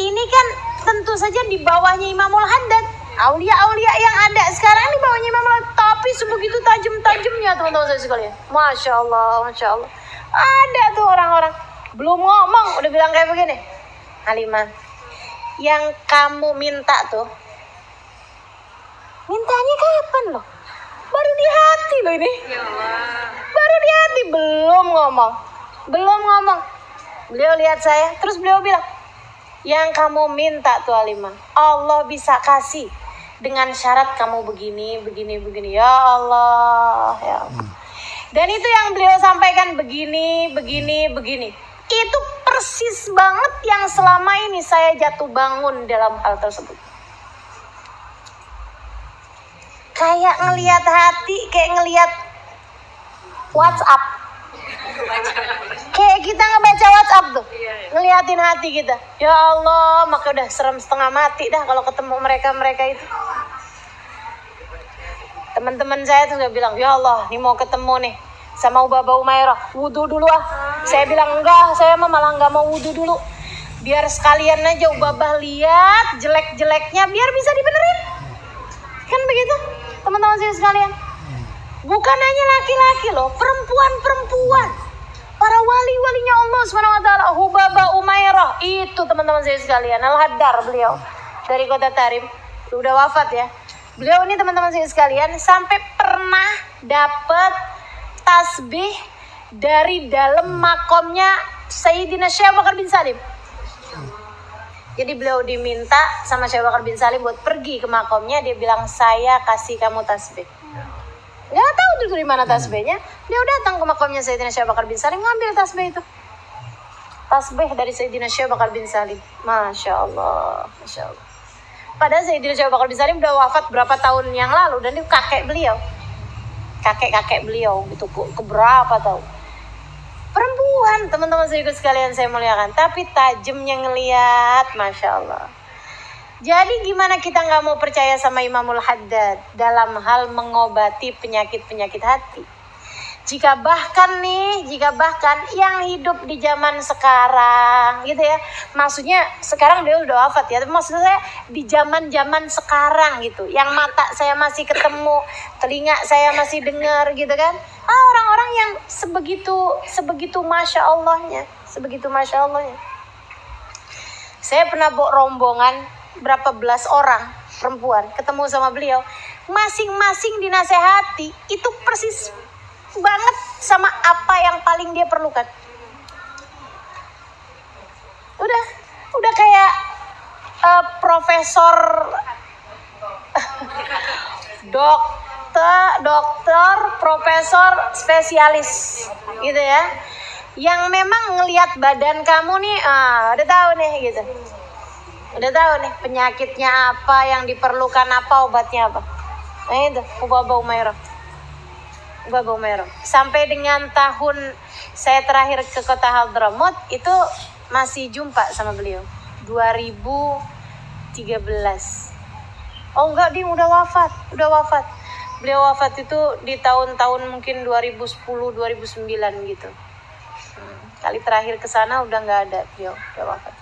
ini kan tentu saja di bawahnya Imamul Haddad. Aulia-aulia yang ada sekarang di bawahnya Imamul Haddad. Tapi sebegitu tajam-tajamnya teman-teman saya sekalian. Masya Allah. Ada tuh orang-orang belum ngomong udah bilang kayak begini. Halimah, yang kamu minta tuh, mintanya kapan loh? Baru di hati loh ini. Baru di hati, belum ngomong. Beliau lihat saya, terus beliau bilang, yang kamu minta tuh Halimah, Allah bisa kasih dengan syarat kamu begini. Ya Allah. Dan itu yang beliau sampaikan begini. Itu persis banget yang selama ini saya jatuh bangun dalam hal tersebut. Kayak ngelihat hati, kayak ngelihat WhatsApp. Kayak kita ngebaca WhatsApp tuh. Ngeliatin hati kita. Ya Allah, maka udah serem setengah mati dah kalau ketemu mereka itu. Teman-teman saya tuh udah bilang, ya Allah, nih mau ketemu nih sama Ubaba Umairah, wudhu dulu ah. Saya bilang enggak, saya malah nggak mau wudhu dulu. Biar sekalian aja Ubabah lihat jelek-jeleknya, biar bisa dibenerin. Kan begitu, teman-teman saya sekalian. Bukan hanya laki-laki loh, perempuan-perempuan. Para wali-walinya Allah SWT, Ubaba Umairah. Itu teman-teman saya sekalian, Al-Haddar beliau. Dari kota Tarim, udah wafat ya. Beliau ini teman-teman saya sekalian, sampai pernah dapat tasbih dari dalam makomnya Sayyidina Syekh Bakar bin Salim. Jadi beliau diminta sama Syekh Bakar bin Salim buat pergi ke makomnya. Dia bilang, saya kasih kamu tasbih. Gak tahu tuh dari mana tasbihnya. Beliau datang ke makomnya Sayyidina Syekh Bakar bin Salim, ngambil tasbih itu. Tasbih dari Sayyidina Syekh Bakar bin Salim. Masya Allah, Masya Allah. Padahal Sayyidina Syekh Bakar bin Salim udah wafat berapa tahun yang lalu. Dan itu kakek beliau. Kakek-kakek beliau gitu, keberapa tahu. Perempuan, teman-teman saya sekalian saya muliakan, tapi tajamnya ngelihat, Masya Allah. Jadi gimana kita nggak mau percaya sama Imamul Haddad dalam hal mengobati penyakit-penyakit hati? Jika bahkan yang hidup di zaman sekarang gitu ya, maksudnya sekarang beliau udah wafat ya, tapi maksud saya di zaman-zaman sekarang gitu, yang mata saya masih ketemu, telinga saya masih dengar gitu kan, orang-orang yang sebegitu Masya Allahnya. Saya pernah bawa rombongan berapa belas orang perempuan ketemu sama beliau, masing-masing dinasehati itu persis banget sama apa yang paling dia perlukan. Udah kayak profesor dokter profesor spesialis gitu ya, yang memang ngelihat badan kamu nih, udah tahu nih gitu, udah tahu nih penyakitnya apa, yang diperlukan apa, obatnya apa. Nah itu Ubaba Umairah. Sampai dengan tahun saya terakhir ke kota Hadramaut itu masih jumpa sama beliau 2013. Oh enggak, dia udah wafat. Beliau wafat itu di tahun-tahun mungkin 2010 2009 gitu. Kali terakhir ke sana udah nggak ada, beliau udah wafat.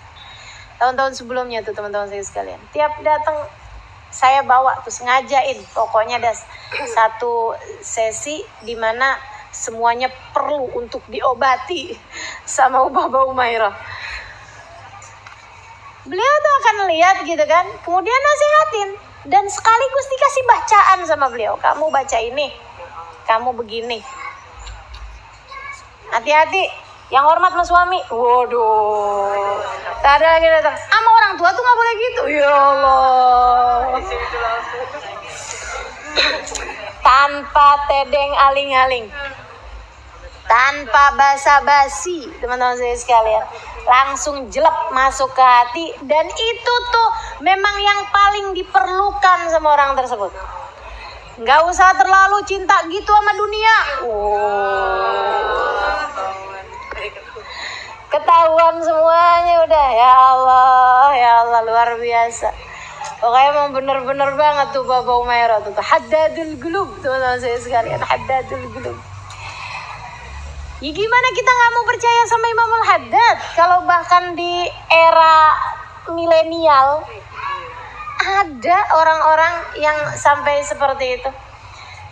Tahun-tahun sebelumnya tuh teman-teman saya sekalian, tiap datang saya bawa terus ngajain, pokoknya ada satu sesi di mana semuanya perlu untuk diobati sama Ubaba Umairah. Beliau tuh akan lihat gitu kan, kemudian nasihatin dan sekaligus dikasih bacaan sama beliau. Kamu baca ini, kamu begini. Hati-hati, yang hormat sama suami. Waduh, tak ada lagi datang. Sama orang tua tuh nggak boleh gitu. Ya Allah. Tanpa tedeng aling-aling, tanpa basa-basi, teman-teman saya sekalian, langsung jelek masuk ke hati. Dan itu tuh memang yang paling diperlukan sama orang tersebut. Nggak usah terlalu cinta gitu sama dunia. Ketahuan semuanya udah. Ya Allah luar biasa. Pokoknya emang bener-bener banget tuh Ubaba Umairah tuh Haddadul Qulub, teman-teman saya sekalian, Haddadul Qulub. Ya gimana kita nggak mau percaya sama Imamul Haddad kalau bahkan di era milenial ada orang-orang yang sampai seperti itu.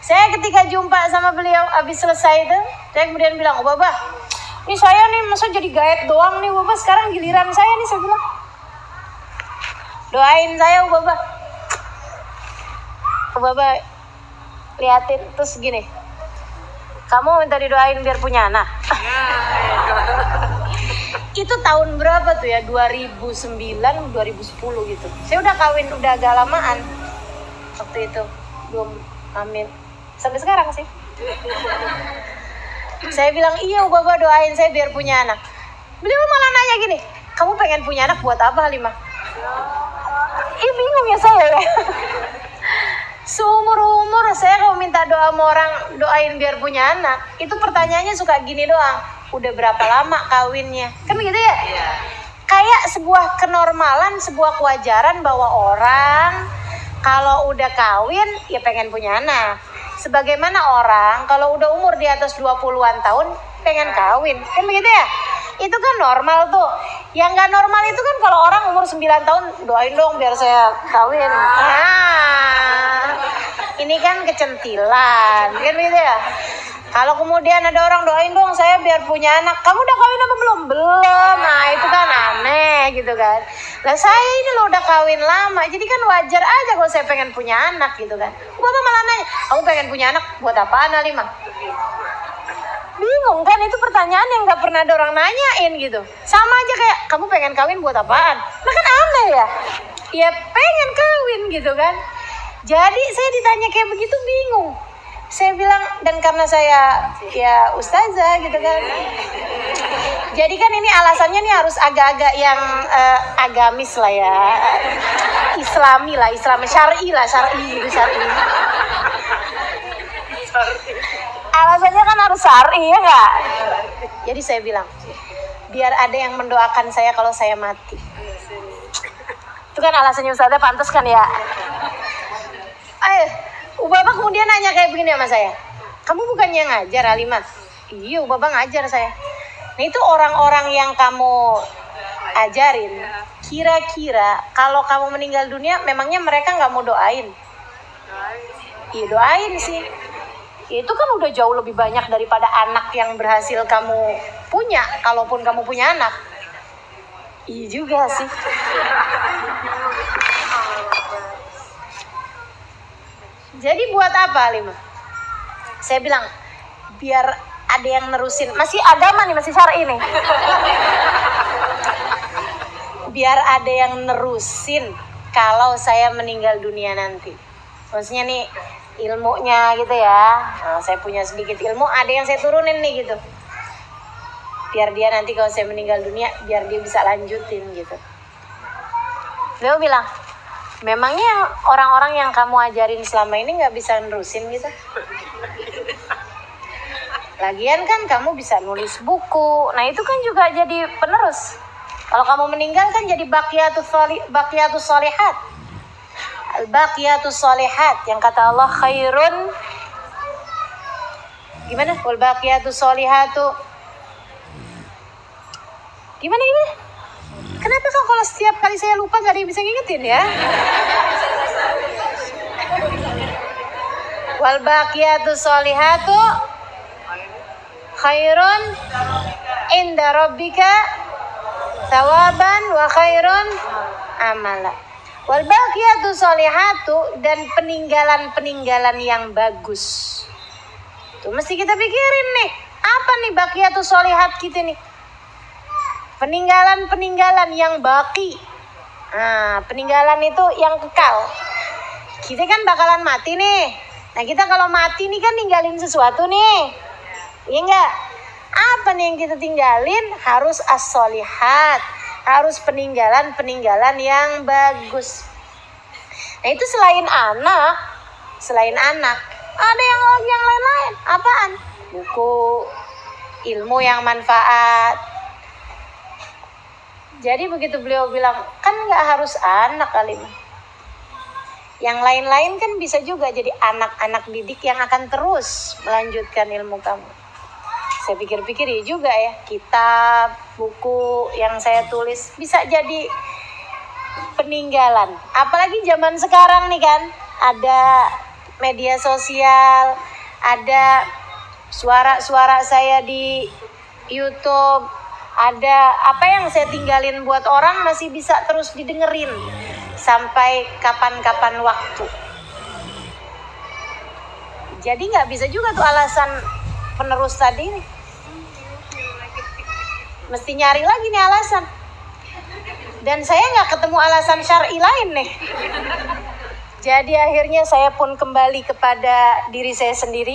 Saya ketika jumpa sama beliau habis selesai itu, saya kemudian bilang, Ubaba, ini saya nih masa jadi gaet doang nih Ubaba, sekarang giliran saya nih, saya bilang. Doain saya Ubaba. Ubaba liatin terus gini, kamu minta didoain biar punya anak. Itu tahun berapa tuh ya, 2009 2010 gitu. Saya udah kawin, udah agak lamaan waktu itu, belum amin sampai sekarang sih. Saya bilang, iya Ubaba doain saya biar punya anak. Beliau malah nanya gini, kamu pengen punya anak buat apa Halimah? Bingung ya saya ya. Seumur-umur saya kalau minta doa sama orang, doain biar punya anak, itu pertanyaannya suka gini doang, udah berapa lama kawinnya, kan begitu ya? Yeah. Kayak sebuah kenormalan, sebuah kewajaran bahwa orang kalau udah kawin ya pengen punya anak. sebagaimana orang kalau udah umur di atas 20-an tahun pengen kawin, kan begitu ya? Itu kan normal tuh. Yang nggak normal itu kan kalau orang umur 9 tahun, doain dong biar saya kawin. Ini kan kecentilan, kan gitu ya? Kalau kemudian ada orang doain dong saya biar punya anak, kamu udah kawin apa belum? Belum. Nah itu kan aneh gitu kan. Lah saya ini loh udah kawin lama, jadi kan wajar aja kalau saya pengen punya anak gitu kan. Bapak malah nanya, kamu pengen punya anak buat apaan Halimah? Bingung kan, itu pertanyaan yang gak pernah ada orang nanyain gitu. Sama aja kayak, kamu pengen kawin buat apaan? Nah kan aneh ya. Ya pengen kawin gitu kan. Jadi saya ditanya kayak begitu bingung. Saya bilang, dan karena saya ya ustazah gitu kan. Jadi kan ini alasannya nih harus agak-agak yang agamis lah ya. Islami lah, syar'i gitu, syar'i. Alasannya kan harus syar'i ya nggak? Jadi saya bilang, biar ada yang mendoakan saya kalau saya mati. Itu kan alasannya ustazah, pantas kan ya? Bapak kemudian nanya kayak begini sama saya, kamu bukannya ngajar Halimah? Iya, Bapak ngajar saya. Nah itu orang-orang yang kamu ajarin, kira-kira kalau kamu meninggal dunia, memangnya mereka nggak mau doain? Iya doain sih. Itu kan udah jauh lebih banyak daripada anak yang berhasil kamu punya, kalaupun kamu punya anak. Iya juga sih. Jadi buat apa Halimah? Saya bilang, biar ada yang nerusin. Masih agama nih, masih syar'i nih. Biar ada yang nerusin kalau saya meninggal dunia nanti. Maksudnya nih ilmunya gitu ya. Nah, saya punya sedikit ilmu, ada yang saya turunin nih gitu. Biar dia nanti kalau saya meninggal dunia, biar dia bisa lanjutin gitu. Beliau bilang, memangnya orang-orang yang kamu ajarin selama ini gak bisa nerusin gitu? Lagian kan kamu bisa nulis buku. Nah itu kan juga jadi penerus. Kalau kamu meninggal kan jadi baqiyatus sholihat. Al-baqiyatus sholihat. Yang kata Allah khairun. Gimana? Wal baqiyatus sholihatu. Gimana? Kenapa kok kalau setiap kali saya lupa gak ada yang bisa ngingetin ya? Wal baqiyatus sholihatu khairun inda rabbika thawaban wa khairun amala. Wal baqiyatus sholihatu, dan peninggalan-peninggalan yang bagus. Tuh mesti kita pikirin nih, apa nih baqiyatus sholihat kita nih? Peninggalan-peninggalan yang baki. Nah, peninggalan itu yang kekal. Kita kan bakalan mati nih. Nah, kita kalau mati nih kan ninggalin sesuatu nih. Iya enggak? Apa nih yang kita tinggalin? Harus as-sholihat. Harus peninggalan-peninggalan yang bagus. Nah, itu selain anak, ada yang lain-lain. Apaan? Buku, ilmu yang manfaat. Jadi begitu beliau bilang, kan gak harus anak Halimah. Yang lain-lain kan bisa juga jadi anak-anak didik yang akan terus melanjutkan ilmu kamu. Saya pikir-pikir ya juga ya, kitab, buku yang saya tulis bisa jadi peninggalan. Apalagi zaman sekarang nih kan, ada media sosial, ada suara-suara saya di YouTube, ada apa yang saya tinggalin buat orang masih bisa terus didengerin sampai kapan-kapan waktu. Jadi nggak bisa juga tuh alasan penerus tadi nih. Mesti nyari lagi nih alasan. Dan saya nggak ketemu alasan syar'i lain nih. Jadi akhirnya saya pun kembali kepada diri saya sendiri.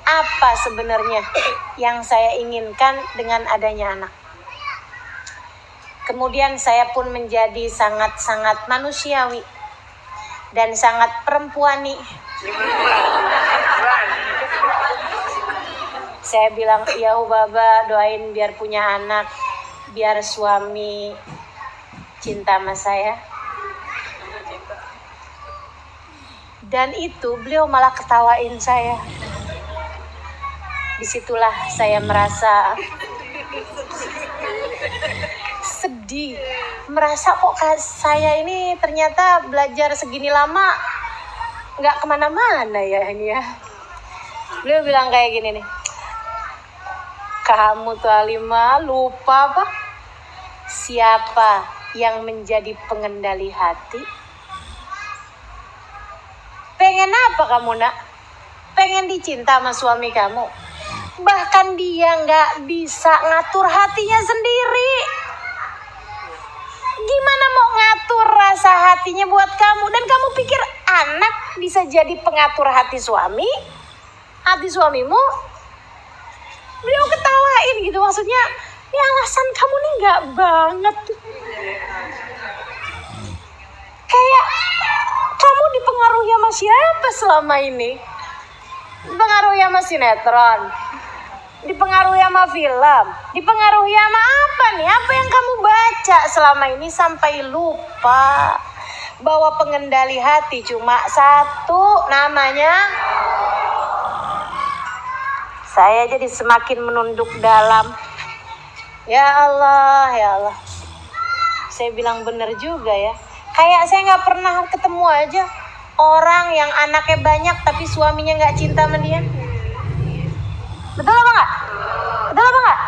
Apa sebenarnya yang saya inginkan dengan adanya anak? Kemudian saya pun menjadi sangat-sangat manusiawi dan sangat perempuani. Saya bilang, ya Baba, doain biar punya anak, biar suami cinta sama saya. Dan itu beliau malah ketawain saya. Disitulah saya merasa sedih, merasa kok saya ini ternyata belajar segini lama nggak kemana-mana ya ini ya. Beliau bilang kayak gini nih, kamu tuh Halimah lupa apa? Siapa yang menjadi pengendali hati? Pengen apa kamu nak? Pengen dicinta sama suami kamu? Bahkan dia nggak bisa ngatur hatinya sendiri. Gimana mau ngatur rasa hatinya buat kamu? Dan kamu pikir anak bisa jadi pengatur hati suami? Hati suamimu? Beliau ketawain gitu, maksudnya ini alasan kamu nih nggak banget. Kayak kamu dipengaruhi sama siapa selama ini? Dipengaruhi sama sinetron, dipengaruhi sama film, dipengaruhi sama apa nih? Apa yang kamu baca selama ini sampai lupa bahwa pengendali hati cuma satu, namanya. Saya jadi semakin menunduk dalam. Ya Allah, ya Allah. Saya bilang bener juga ya. Kayak saya nggak pernah ketemu aja orang yang anaknya banyak tapi suaminya nggak cinta sama dia. Betul apa nggak? Betul apa nggak?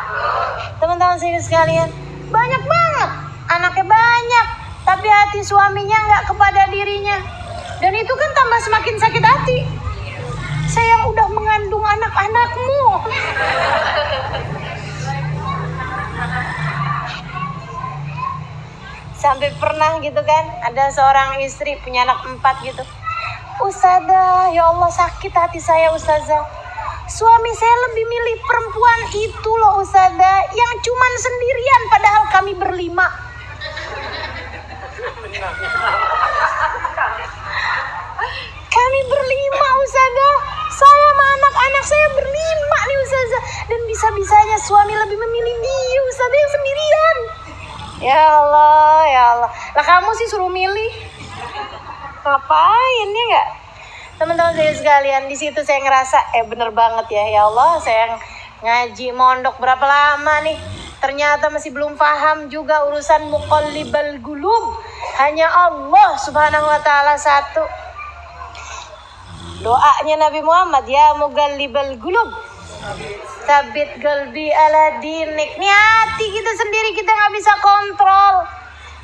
Teman-teman saya sekalian, banyak banget anaknya banyak tapi hati suaminya nggak kepada dirinya. Dan itu kan tambah semakin sakit hati. Saya yang udah mengandung anak-anakmu. Sampai pernah gitu kan, ada seorang istri punya anak 4 gitu. Ustazah, ya Allah sakit hati saya Ustazah. Suami saya lebih milih perempuan itu loh Ustazah, yang cuman sendirian padahal kami berlima. Kami berlima Ustazah. Saya sama anak-anak saya berlima nih Ustazah. Dan bisa-bisanya suami lebih memilih dia Ustazah yang sendirian. Ya Allah, ya Allah. Lah kamu sih suruh milih. Ngapain ya nggak? Teman-teman saya sekalian, di situ saya ngerasa bener banget ya. Ya Allah, saya ngaji mondok berapa lama nih. Ternyata masih belum paham juga urusan muqallibal qulub. Hanya Allah Subhanahu wa taala satu. Doanya Nabi Muhammad, ya muqallibal qulub, sabit qalbi ala dinik. Nih hati kita sendiri kita nggak bisa kontrol,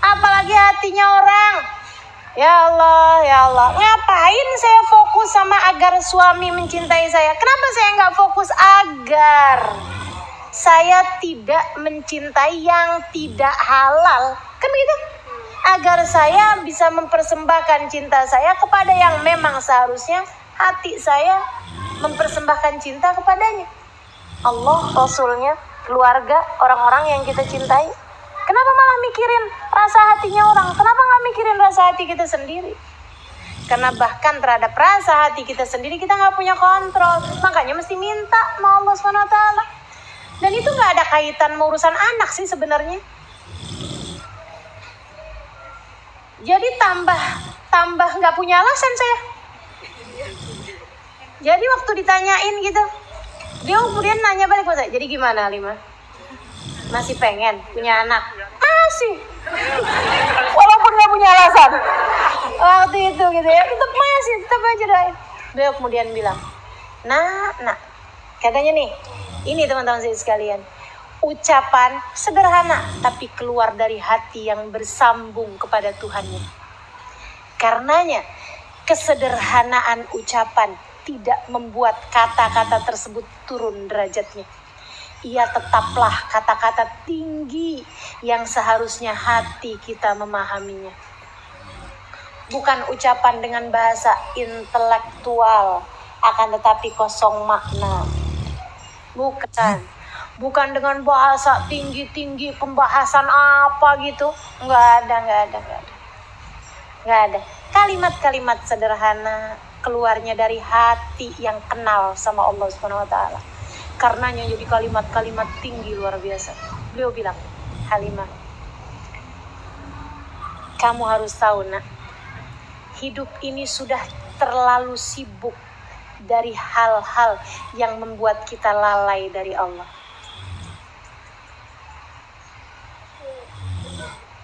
apalagi hatinya orang. Ya Allah, ya Allah. Ngapain saya fokus sama agar suami mencintai saya? Kenapa saya nggak fokus agar saya tidak mencintai yang tidak halal? Kan begitu? Agar saya bisa mempersembahkan cinta saya kepada yang memang seharusnya hati saya mempersembahkan cinta kepadanya. Allah, Rasulnya, keluarga, orang-orang yang kita cintai. Kenapa malah mikirin rasa hatinya orang? Kenapa nggak mikirin rasa hati kita sendiri? Karena bahkan terhadap rasa hati kita sendiri kita nggak punya kontrol. Makanya mesti minta sama Allah SWT. Dan itu nggak ada kaitan sama urusan anak sih sebenarnya. Jadi tambah nggak punya alasan saya. Jadi waktu ditanyain gitu, dia kemudian nanya balik ke saya, jadi gimana Halimah? Masih pengen punya anak? Masih. Walaupun gak punya alasan. Waktu itu gitu ya, tetap aja doain. Beliau kemudian bilang, nak, katanya nih, ini teman-teman saya sekalian, ucapan sederhana tapi keluar dari hati yang bersambung kepada Tuhannya. Karenanya kesederhanaan ucapan tidak membuat kata-kata tersebut turun derajatnya. Ia tetaplah kata-kata tinggi yang seharusnya hati kita memahaminya. Bukan ucapan dengan bahasa intelektual, akan tetapi kosong makna. Bukan dengan bahasa tinggi-tinggi, pembahasan apa gitu. Nggak ada. Kalimat-kalimat sederhana keluarnya dari hati yang kenal sama Allah Subhanahu wa taala. Karenanya jadi kalimat-kalimat tinggi luar biasa. Beliau bilang, Halimah, kamu harus tahu nak, hidup ini sudah terlalu sibuk dari hal-hal yang membuat kita lalai dari Allah.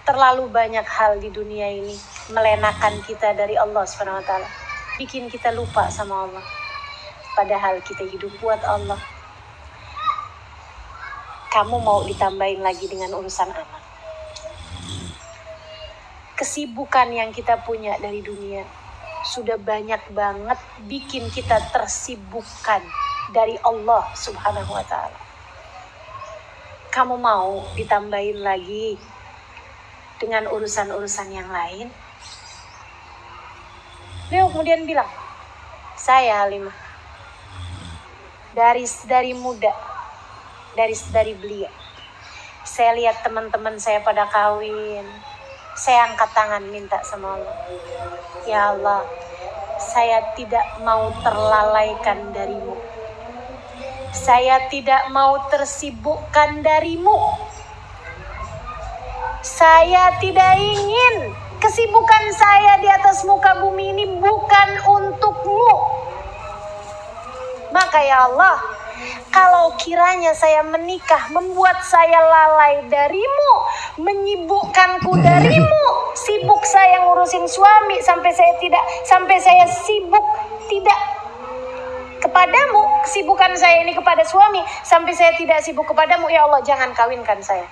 Terlalu banyak hal di dunia ini melenakan kita dari Allah Subhanahu wa taala. Bikin kita lupa sama Allah. Padahal kita hidup buat Allah. Kamu mau ditambahin lagi dengan urusan anak. Kesibukan yang kita punya dari dunia sudah banyak banget bikin kita tersibukkan dari Allah Subhanahu wa taala. Kamu mau ditambahin lagi dengan urusan-urusan yang lain? Beliau kemudian bilang, saya Halimah dari muda, dari belia, saya lihat teman-teman saya pada kawin, saya angkat tangan minta sama Allah, ya Allah, saya tidak mau terlalaikan darimu, saya tidak mau tersibukkan darimu. Saya tidak ingin kesibukan saya di atas muka bumi ini bukan untukmu. Maka ya Allah, kalau kiranya saya menikah membuat saya lalai darimu, menyibukkanku darimu, sibuk saya ngurusin suami sampai saya sibuk tidak kepadamu, kesibukan saya ini kepada suami sampai saya tidak sibuk kepadamu, ya Allah jangan kawinkan saya.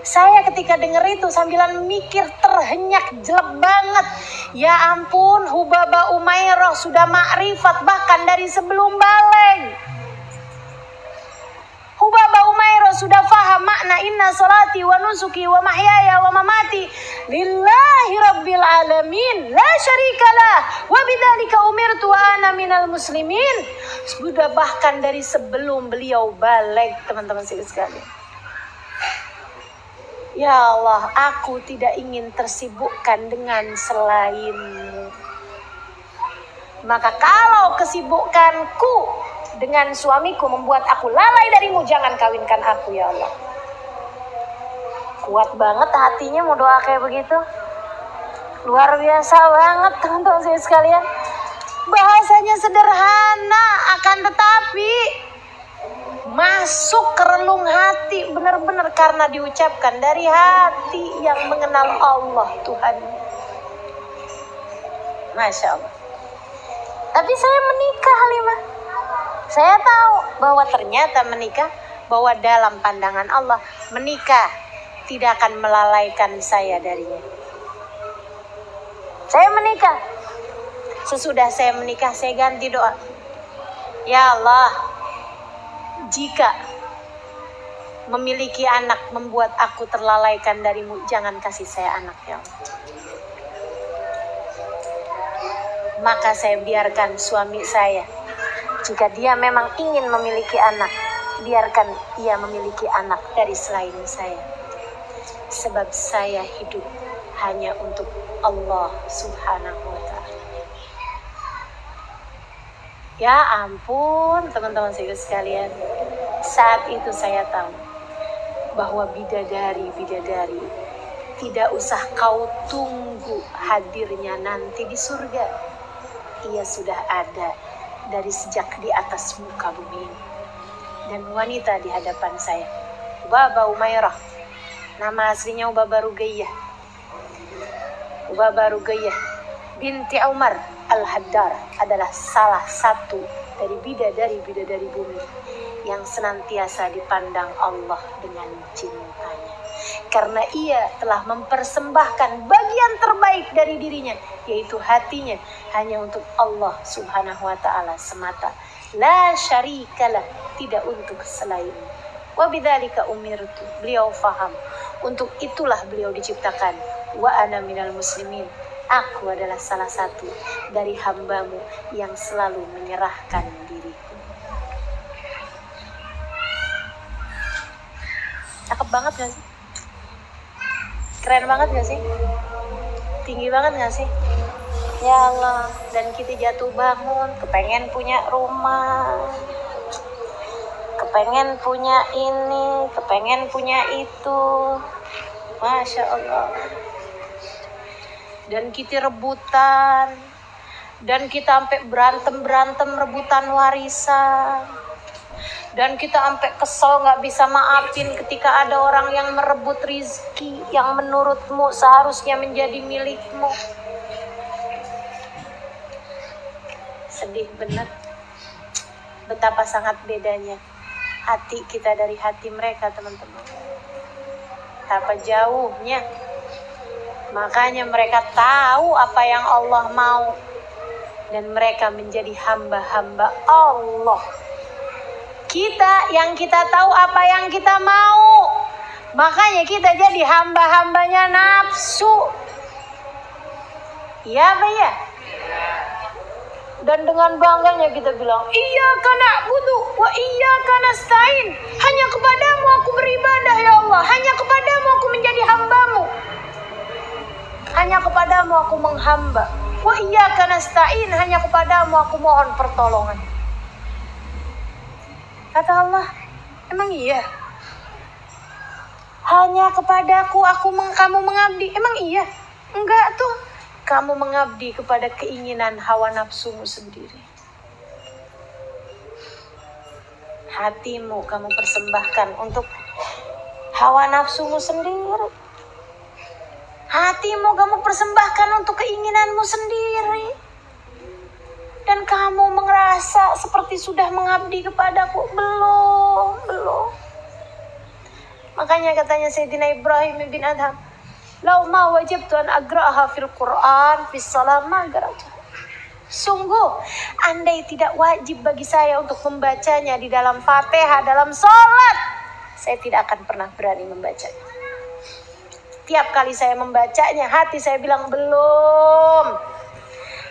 Saya ketika dengar itu sambilan mikir terhenyak jelek banget. Ya ampun, Hubaba Umairah sudah makrifat bahkan dari sebelum balik. Hubaba Umairah sudah faham makna inna salati wa nusuki wa mahyaya wa mamati lillahi rabbil alamin la syarikalah wa bidzalika umirtu wa ana minal muslimin. Sudah bahkan dari sebelum beliau balik, teman-teman sekalian. Ya Allah, aku tidak ingin tersibukkan dengan selainmu. Maka kalau kesibukanku dengan suamiku membuat aku lalai darimu, jangan kawinkan aku ya Allah. Kuat banget hatinya mau doa kayak begitu. Luar biasa banget teman-teman saya sekalian. Bahasanya sederhana akan tetapi masuk ke relung hati benar-benar karena diucapkan dari hati yang mengenal Allah Tuhan. Masya Allah. Tapi saya menikah Halimah. Saya tahu bahwa ternyata menikah, bahwa dalam pandangan Allah menikah tidak akan melalaikan saya darinya. Saya menikah. Sesudah saya menikah saya ganti doa. Ya Allah, jika memiliki anak membuat aku terlalaikan darimu, jangan kasih saya anak ya Allah. Maka saya biarkan suami saya, jika dia memang ingin memiliki anak, biarkan ia memiliki anak dari selain saya. Sebab saya hidup hanya untuk Allah Subhanahu wa ta'ala. Ya ampun teman-teman sekalian, saat itu saya tahu bahwa bidadari tidak usah kau tunggu hadirnya nanti di surga. Ia sudah ada dari sejak di atas muka bumi ini. Dan wanita di hadapan saya, Hubaba Umairah, nama aslinya Hubaba Rugayyah. Hubaba Rugayyah binti Umar Al-Haddar adalah salah satu dari bidadari bumi yang senantiasa dipandang Allah dengan cintanya. Karena ia telah mempersembahkan bagian terbaik dari dirinya, yaitu hatinya, hanya untuk Allah Subhanahu wa ta'ala semata. La syarikalah, tidak untuk selain. Wa bidzalika umirtu, beliau faham. Untuk itulah beliau diciptakan. Wa ana minal muslimin, aku adalah salah satu dari hambamu yang selalu menyerahkan diriku. Cakep banget gak sih? Keren banget gak sih? Tinggi banget gak sih? Ya Allah, dan kita jatuh bangun, kepengen punya rumah, kepengen punya ini, kepengen punya itu. Masya Allah. dan kita rebutan, dan kita sampai berantem rebutan warisan, dan kita sampai kesel nggak bisa maafin ketika ada orang yang merebut rizki yang menurutmu seharusnya menjadi milikmu. Sedih benar. Betapa sangat bedanya hati kita dari hati mereka, teman-teman. Betapa jauhnya. Makanya mereka tahu apa yang Allah mau, dan mereka menjadi hamba-hamba Allah. Kita yang kita tahu apa yang kita mau, makanya kita jadi hamba-hambanya nafsu. Iya apa ya? Dan dengan bangganya kita bilang, iyyaka na'budu wa iyyaka nasta'in. Hanya kepadamu aku beribadah ya Allah. Hanya kepadamu aku menjadi hambamu. Hanya kepadamu aku menghamba. Wa iyyaka nasta'in. Hanya kepadamu aku mohon pertolongan. Kata Allah, emang iya? Hanya kepadaku kamu mengabdi. Emang iya? Enggak tuh. Kamu mengabdi kepada keinginan hawa nafsumu sendiri. Hatimu kamu persembahkan untuk hawa nafsumu sendiri. Hatimu kamu persembahkan untuk keinginanmu sendiri. Dan kamu merasa seperti sudah mengabdi kepadaku. Belum. Makanya katanya Sayyidina Ibrahim bin Adham, lau ma wajibtu an agraha fil Quran fis salam magarajah. Sungguh, andai tidak wajib bagi saya untuk membacanya di dalam Fatihah, dalam sholat, saya tidak akan pernah berani membacanya. Tiap kali saya membacanya, hati saya bilang belum.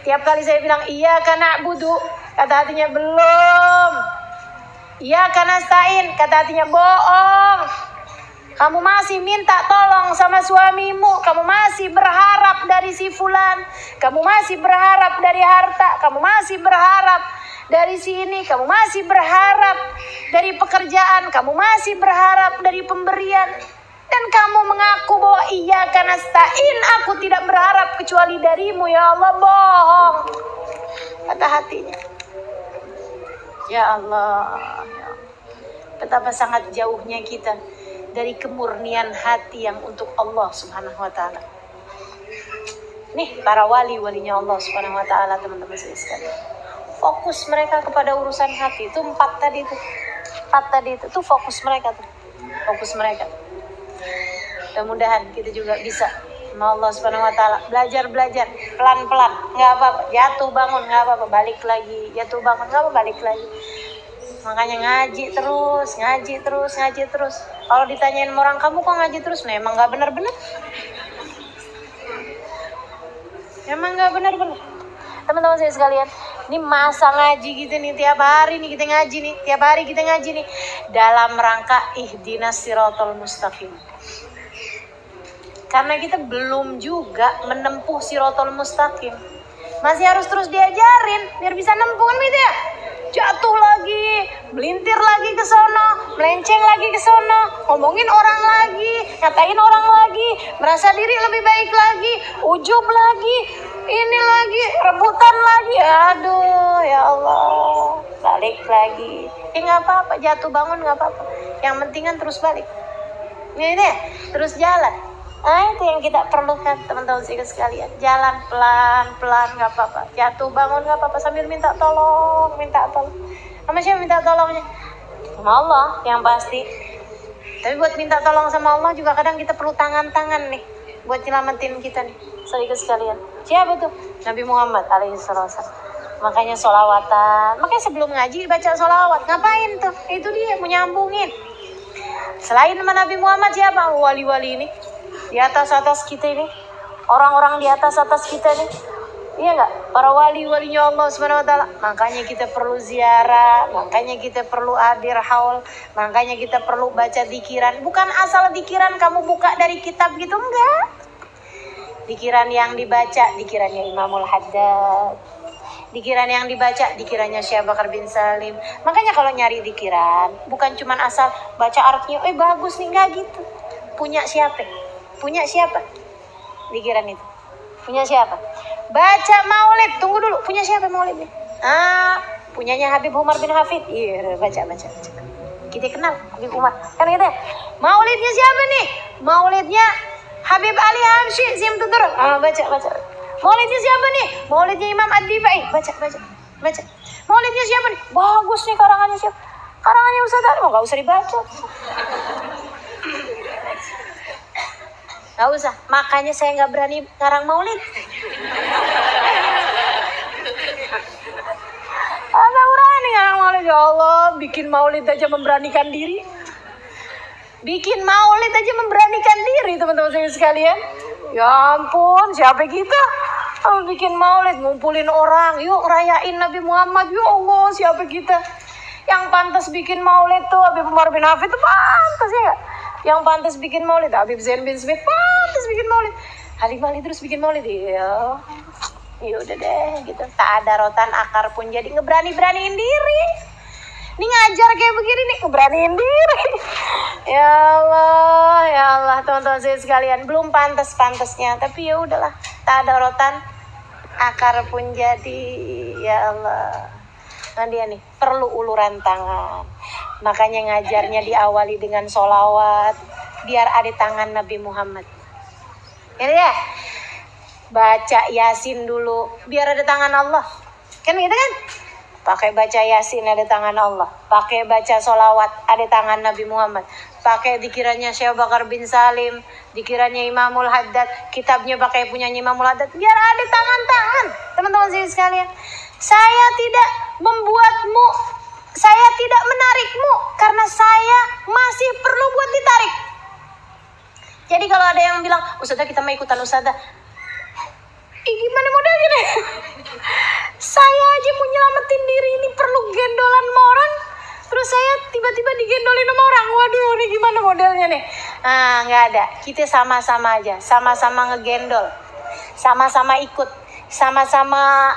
Tiap kali saya bilang iyyaka na'budu, kata hatinya belum. Iyyaka nasta'in, kata hatinya bohong. Kamu masih minta tolong sama suamimu. Kamu masih berharap dari si fulan. Kamu masih berharap dari harta. Kamu masih berharap dari sini. Kamu masih berharap dari pekerjaan. Kamu masih berharap dari pemberian. Dan kamu mengaku bahwa iyyaka nasta'in, aku tidak berharap kecuali darimu ya Allah. Bohong, kata hatinya. Ya Allah, ya Allah. Betapa sangat jauhnya kita dari kemurnian hati yang untuk Allah Subhanahu wa taala. Nih para walinya Allah Subhanahu wa taala, teman-teman sekalian. Fokus mereka kepada urusan hati itu empat tadi itu tuh fokus mereka tuh. Fokus mereka. Mudah-mudahan kita juga bisa sama Allah Subhanahu wa taala belajar pelan-pelan, enggak apa-apa. Jatuh bangun enggak apa-apa, balik lagi. Jatuh bangun enggak apa-apa, balik lagi. Makanya ngaji terus. Kalau ditanyain orang, kamu kok ngaji terus? Nah, emang gak benar-benar. Teman-teman saya sekalian, ini masa ngaji gitu nih, tiap hari kita ngaji nih. Dalam rangka ihdinas siratal mustaqim. Karena kita belum juga menempuh siratal mustaqim. Masih harus terus diajarin biar bisa nempuh kan gitu ya. Jatuh lagi, melintir lagi ke sono, melenceng lagi ke sono, ngomongin orang lagi, ngatain orang lagi, merasa diri lebih baik lagi, ujub lagi, ini lagi, rebutan lagi. Aduh, ya Allah, balik lagi. Nggak apa-apa, jatuh bangun nggak apa-apa. Yang penting kan terus balik. Ini deh, terus jalan. Itu yang kita perlukan, teman-teman sekalian. Jalan pelan-pelan nggak apa-apa. Jatuh bangun nggak apa-apa, sambil minta tolong. Sama siapa minta tolongnya? Sama Allah yang pasti. Tapi buat minta tolong sama Allah juga kadang kita perlu tangan-tangan nih buat nyelamatin kita nih, sekalian. Siapa tuh? Nabi Muhammad alaihissalam. Makanya sholawatan. Makanya sebelum ngaji baca sholawat. Ngapain tuh? Itu dia mau nyambungin. Selain sama Nabi Muhammad, siapa? Wali-wali ini di atas kita ini, orang-orang di atas kita nih, iya nggak? Para walinya Allah Subhanahu wa taala. Makanya kita perlu ziarah, makanya kita perlu hadir haul, makanya kita perlu baca zikiran. Bukan asal zikiran kamu buka dari kitab gitu, enggak. Zikiran yang dibaca, zikirannya Imamul Haddad. Zikiran yang dibaca, zikirannya Syekh Bakar bin Salim. Makanya kalau nyari zikiran, bukan cuma asal baca artinya, bagus nih, enggak gitu. Punya siapa? Zikiran itu. Punya siapa? Baca maulid. Tunggu dulu. Punya siapa maulidnya? Punyanya Habib Umar bin Hafid. Iya, baca. Kita kenal Habib Umar. Kan gitu ya? Maulidnya siapa nih? Maulidnya Habib Ali Habsyi Simtutur. Baca. Maulidnya siapa nih? Maulidnya Imam Ad-Dibai. Baca. Maulidnya siapa nih? Bagus nih karangannya siapa? Karangannya Ustaz Ali. Gak usah dibaca. Gak usah. Makanya saya gak berani ngarang maulid. Gak berani ngarang maulid. Ya Allah, bikin maulid aja memberanikan diri. Teman-teman saya sekalian. Ya ampun, siapa kita? Bikin maulid, ngumpulin orang. Yuk rayain Nabi Muhammad. Ya Allah, siapa kita? Yang pantas bikin maulid tuh Habib Umar bin Hafid tuh pantas ya gak? Yang pantas bikin maulid Habib Zain bin Smith pantas bikin maulid. Halim Ali terus bikin maulid. Ya udah deh gitu. Tak ada rotan akar pun jadi ngeberaniin diri. Ini ngajar kayak begini nih ngeberaniin diri. Ya Allah teman-teman saya sekalian, belum pantasnya, tapi ya udahlah. Tak ada rotan akar pun jadi. Ya Allah. Nah dia nih perlu uluran tangan. Makanya ngajarnya diawali dengan sholawat biar ada tangan Nabi Muhammad. Ya, baca Yasin dulu biar ada tangan Allah. Kan gitu kan? Pakai baca Yasin ada tangan Allah. Pakai baca sholawat ada tangan Nabi Muhammad. Pakai dikirannya Syekh Bakar bin Salim, dikirannya Imamul Haddad, kitabnya pakai punyanya Imamul Haddad biar ada tangan-tangan. Teman-teman sekalian, saya tidak membuatmu, saya tidak menarikmu karena saya masih perlu buat ditarik. Jadi kalau ada yang bilang, Ustazah kita mau ikutan Ustazah, gimana modelnya nih? Saya aja mau nyelamatin diri ini perlu gendolan sama orang, terus saya tiba-tiba digendolin sama orang. Waduh, ini gimana modelnya nih? Nggak ada. Kita sama-sama aja, sama-sama ngegendol, sama-sama ikut, sama-sama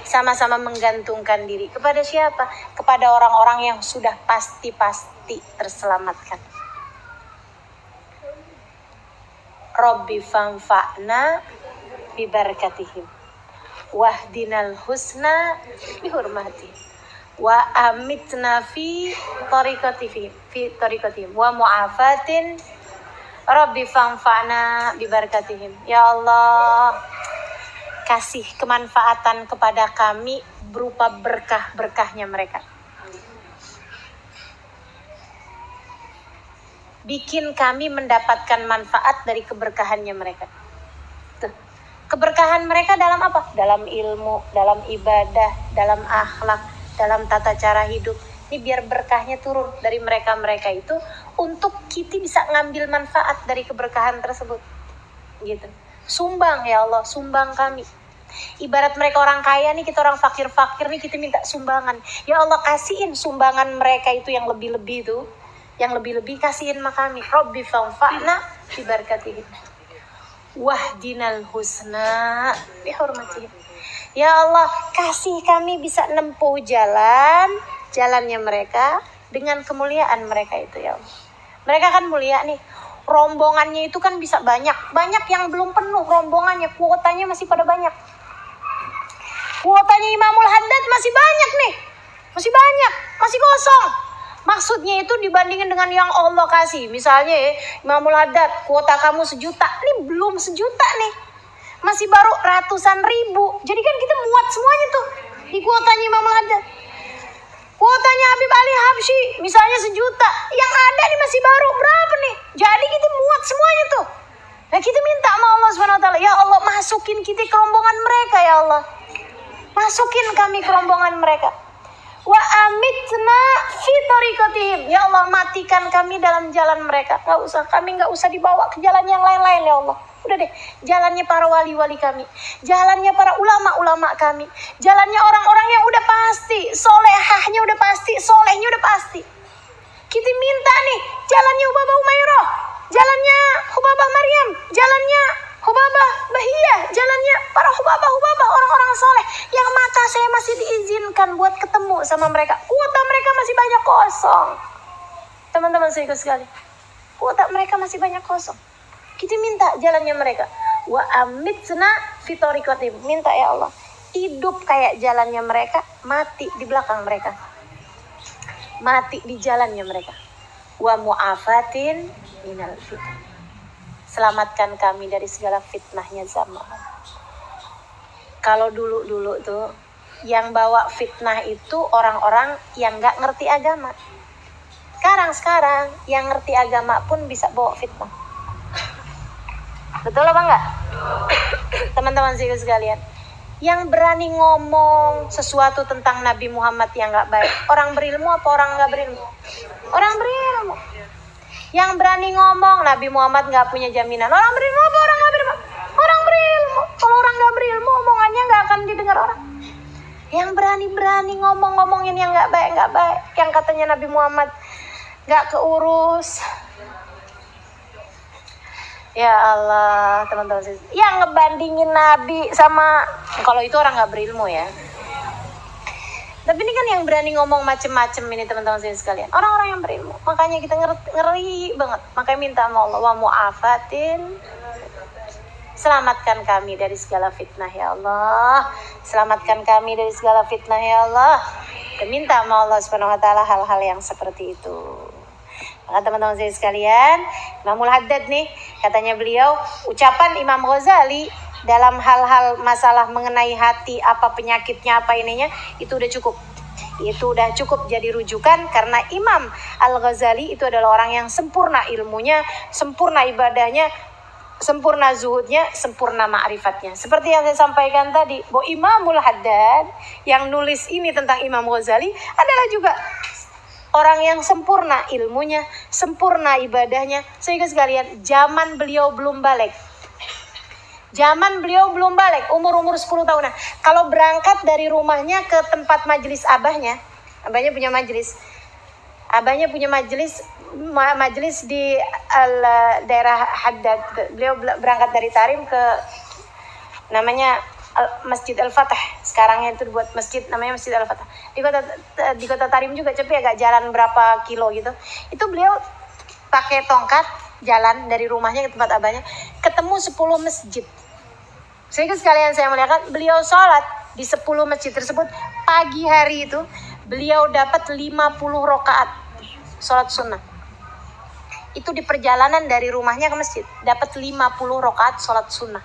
sama-sama menggantungkan diri kepada siapa? Kepada orang-orang yang sudah pasti terselamatkan. Rabbi fanfa'na bibarakatihim wahdinal husna bihurmatihim wa amitna fi tariqatihim wa mu'afatin Rabbi fanfa'na bibarakatihim. Ya Allah, kasih kemanfaatan kepada kami berupa berkah-berkahnya mereka. Bikin kami mendapatkan manfaat dari keberkahannya mereka. Tuh. Keberkahan mereka dalam apa? Dalam ilmu, dalam ibadah, dalam akhlak, dalam tata cara hidup. Ini biar berkahnya turun dari mereka-mereka itu untuk kita bisa ngambil manfaat dari keberkahan tersebut. Gitu. Sumbang ya Allah, sumbang kami. Ibarat mereka orang kaya nih, kita orang fakir-fakir nih, kita minta sumbangan. Ya Allah, kasihin sumbangan mereka itu yang lebih-lebih tuh. Yang lebih-lebih kasihin sama kami. Rabbi fanfa'na bibarakatihim wahdinal husna bihurmatihim. Ya Allah, kasih kami bisa nempuh jalannya mereka dengan kemuliaan mereka itu ya Allah. Mereka kan mulia nih. Rombongannya itu kan bisa banyak yang belum penuh rombongannya, kuotanya masih pada banyak. Kuotanya Imamul Haddad masih banyak nih. Masih kosong. Maksudnya itu dibandingin dengan yang Allah kasih. Misalnya Imamul Haddad, kuota kamu 1 juta. Ini belum 1 juta nih. Masih baru ratusan ribu. Jadi kan kita muat semuanya tuh di kuotanya Imamul Haddad. Kuotanya Habib Ali Habsyi misalnya 1 juta. Yang ada nih masih baru berapa nih? Jadi kita muat semuanya tuh. Nah kita minta sama Allah SWT. Ya Allah, masukin kita ke rombongan mereka ya Allah. Masukin kami ke rombongan mereka. Wa amitna fi tariqatihim. Ya Allah, matikan kami dalam jalan mereka. Kami nggak usah dibawa ke jalan yang lain-lain ya Allah. Udah deh, jalannya para wali-wali kami, jalannya para ulama-ulama kami, jalannya orang-orang yang udah pasti, solehahnya udah pasti, solehnya udah pasti. Kita minta nih, jalannya Hubabah Umairah, jalannya Hubabah Maryam, jalannya Hubabah Bahiyah, jalannya para Hubabah orang-orang soleh yang mata saya masih diizinkan buat ketemu sama mereka. Kuota mereka masih banyak kosong. Teman-teman saya sekali, kuota mereka masih banyak kosong. Kita minta jalannya mereka. Wa amitsna fi tariqatihim. Minta ya Allah, hidup kayak jalannya mereka, mati di belakang mereka. Mati di jalannya mereka. Wa mu'afatin minal fitnah. Selamatkan kami dari segala fitnahnya zaman. Kalau dulu tuh yang bawa fitnah itu orang-orang yang gak ngerti agama. Sekarang yang ngerti agama pun bisa bawa fitnah. Betul apa enggak? Teman-teman sekalian, yang berani ngomong sesuatu tentang Nabi Muhammad yang gak baik, orang berilmu apa orang gak berilmu? Orang berilmu. Yang berani ngomong Nabi Muhammad gak punya jaminan, orang berilmu apa orang gak berilmu? Orang berilmu. Kalau orang gak berilmu, omongannya gak akan didengar orang. Yang berani ngomongin yang gak baik, yang katanya Nabi Muhammad gak keurus. Ya Allah, teman-teman, yang ngebandingin Nabi sama, kalau itu orang gak berilmu ya. Tapi ini kan yang berani ngomong macem-macem ini, teman-teman sekalian, orang-orang yang berilmu. Makanya kita ngeri banget. Makanya minta sama Allah, wa mu'afatin, selamatkan kami dari segala fitnah ya Allah. Selamatkan kami dari segala fitnah ya Allah. Kita minta sama Allah Subhanahu wa taala hal-hal yang seperti itu. Maka teman-teman saya sekalian, Imamul Haddad nih, katanya beliau, ucapan Imam Ghazali dalam hal-hal masalah mengenai hati, apa penyakitnya, apa ininya, itu udah cukup. Itu udah cukup jadi rujukan, karena Imam Al-Ghazali itu adalah orang yang sempurna ilmunya, sempurna ibadahnya, sempurna zuhudnya, sempurna ma'rifatnya. Seperti yang saya sampaikan tadi, bahwa Imamul Haddad yang nulis ini tentang Imam Ghazali adalah juga orang yang sempurna ilmunya, sempurna ibadahnya. Sehingga sekalian, zaman beliau belum balik. Umur 10 tahunan. Kalau berangkat dari rumahnya ke tempat majelis abahnya punya majelis. Abahnya punya majelis di daerah Haddad. Beliau berangkat dari Tarim ke namanya Masjid Al-Fatah. Sekarang itu buat masjid namanya Masjid Al-Fatah. Di kota Tarim juga, tapi agak jalan berapa kilo gitu. Itu beliau pakai tongkat jalan dari rumahnya ke tempat abahnya, ketemu 10 masjid. Sehingga sekalian saya melihat beliau sholat di 10 masjid tersebut. Pagi hari itu beliau dapat 50 rakaat sholat sunnah. Itu di perjalanan dari rumahnya ke masjid, dapat 50 rakaat sholat sunnah.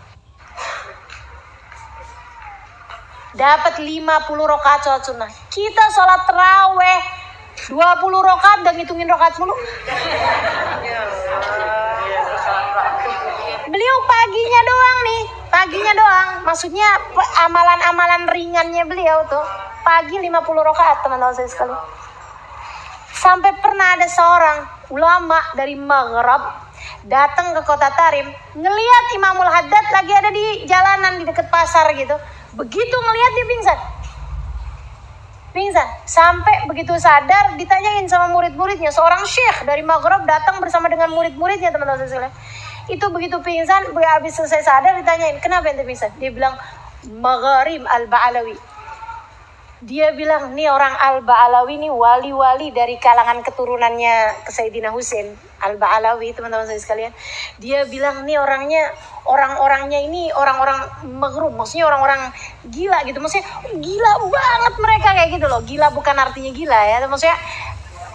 Dapat 50 rakaat sholat sunnah. Kita sholat terawih 20 rakaat dan ngitungin rakaat mulu. Beliau paginya doang. Maksudnya amalan-amalan ringannya beliau tuh pagi 50 rakaat, teman-teman saya sekalian. Sampai pernah ada seorang ulama dari Maghrib datang ke kota Tarim, ngelihat Imamul Haddad lagi ada di jalanan di dekat pasar gitu. Begitu ngelihat dia pingsan. Sampai begitu sadar ditanyain sama murid-muridnya. Seorang syekh dari Maghrib datang bersama dengan murid-muridnya, teman-teman sekalian. Itu begitu pingsan, habis selesai sadar ditanyain, kenapa ente pingsan? Dia bilang, Magharim Al-Ba'alawi. Dia bilang, nih orang Al-Ba'alawi nih wali-wali dari kalangan keturunannya Sayyidina Husain Al-Ba'alawi, teman-teman saya sekalian. Dia bilang, nih orang-orangnya ini orang-orang maghrub, maksudnya orang-orang gila gitu. Maksudnya gila banget mereka kayak gitu loh. Gila bukan artinya gila ya, maksudnya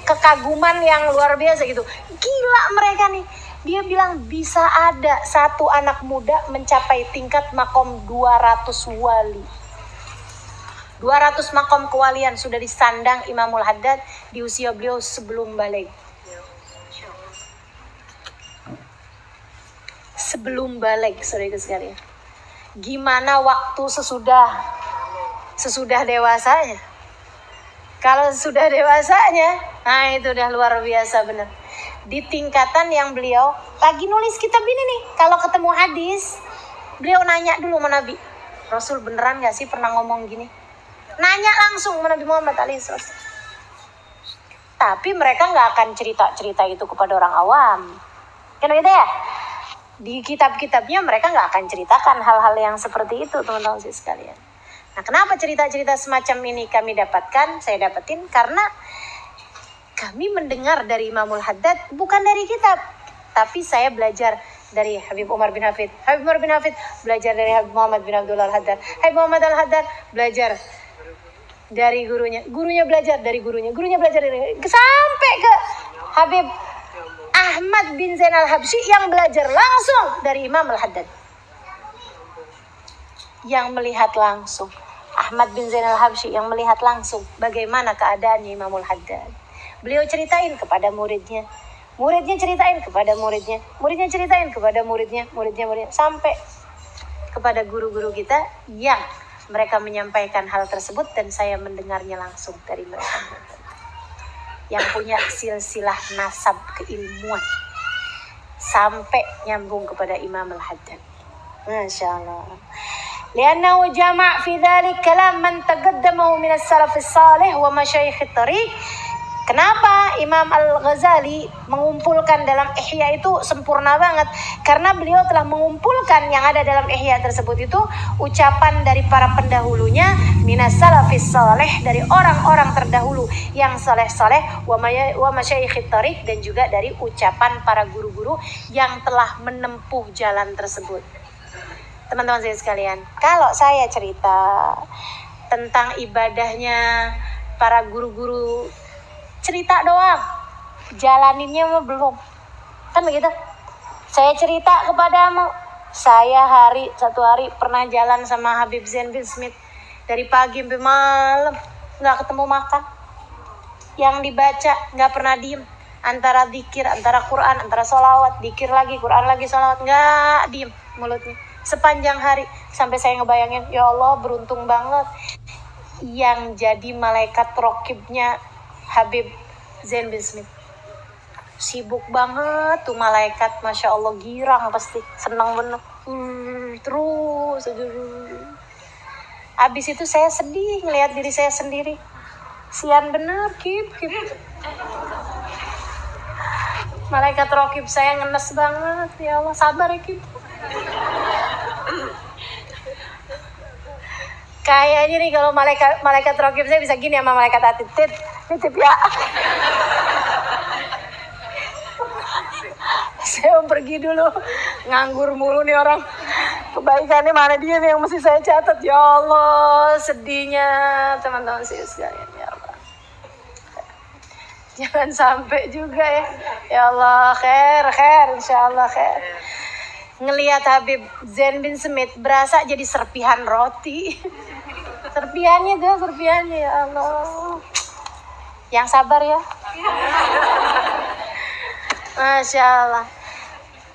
kekaguman yang luar biasa gitu. Gila mereka nih. Dia bilang bisa ada satu anak muda mencapai tingkat makom 200 wali. 200 makom kewalian sudah disandang Imamul Haddad di usia beliau sebelum balik. Saudara sekalian. Gimana waktu sesudah dewasanya? Kalau sudah dewasanya, nah itu udah luar biasa benar. Di tingkatan yang beliau lagi nulis kitab ini nih, kalau ketemu hadis, beliau nanya dulu sama Nabi, Rasul beneran gak sih pernah ngomong gini? Nanya langsung sama Nabi Muhammad SAW. Tapi mereka gak akan cerita-cerita itu kepada orang awam. Kan gitu ya? Di kitab-kitabnya mereka gak akan ceritakan hal-hal yang seperti itu, teman-teman sekalian. Nah, kenapa cerita-cerita semacam ini saya dapetin? Karena kami mendengar dari Imamul Haddad bukan dari kitab, tapi saya belajar dari Habib Umar bin Hafid. Habib Umar bin Hafid belajar dari Habib Muhammad bin Abdullah Al-Haddad. Habib Muhammad Al-Haddad belajar dari gurunya. Gurunya belajar dari gurunya. Gurunya belajar dari sampai ke Habib Ahmad bin Zain Al-Habsyi yang belajar langsung dari Imam Al-Haddad. Yang melihat langsung. Ahmad bin Zain Al-Habsyi yang melihat langsung bagaimana keadaannya Imam Al-Haddad. Beliau ceritain kepada muridnya. Muridnya ceritain kepada muridnya. Muridnya ceritain kepada muridnya. Muridnya sampai kepada guru-guru kita yang mereka menyampaikan hal tersebut dan saya mendengarnya langsung dari mereka. Yang punya silsilah nasab keilmuan sampai nyambung kepada Imam Al-Haddad. Masya Allah. Liannahu jama' fi dhalik kalam man taqaddamahu min as-salaf as-salih wa masyayikh at-tariq. Kenapa Imam Al-Ghazali mengumpulkan dalam Ihya itu sempurna banget? Karena beliau telah mengumpulkan yang ada dalam Ihya tersebut itu ucapan dari para pendahulunya, minas salafis saleh, dari orang-orang terdahulu yang saleh-saleh, wa masyayikhit thariq, dan juga dari ucapan para guru-guru yang telah menempuh jalan tersebut. Teman-teman saya sekalian, kalau saya cerita tentang ibadahnya para guru-guru, cerita doang, jalaninnya mah belum, kan begitu. Saya cerita kepadamu, saya satu hari pernah jalan sama Habib Zain bin Smith dari pagi sampai malam, nggak ketemu makan. Yang dibaca nggak pernah diem, antara zikir, antara Quran, antara sholawat, zikir lagi, Quran lagi, sholawat, nggak diem mulutnya sepanjang hari. Sampai saya ngebayangin, ya Allah beruntung banget yang jadi malaikat rokibnya Habib Zain bin Smith. Sibuk banget tuh malaikat, Masya Allah, girang pasti, senang bener. Terus aja. Abis itu saya sedih ngelihat diri saya sendiri. Sian bener, Kip. Malaikat rokib saya ngenes banget, ya Allah, sabar ya Kip. Kayaknya nih kalau malaikat rokib saya bisa gini sama malaikat atid, titip ya. Saya mau pergi dulu, nganggur mulu nih orang. Kebaikannya mana dia nih yang mesti saya catat, ya Allah, sedihnya teman-teman saya sekalian, ya Allah. Jangan sampai juga ya. Ya Allah, khair, insya Allah khair. Ngelihat Habib Zain bin Smith berasa jadi serpihan roti. Serpihannya ya Allah. Yang sabar ya. Masya Allah.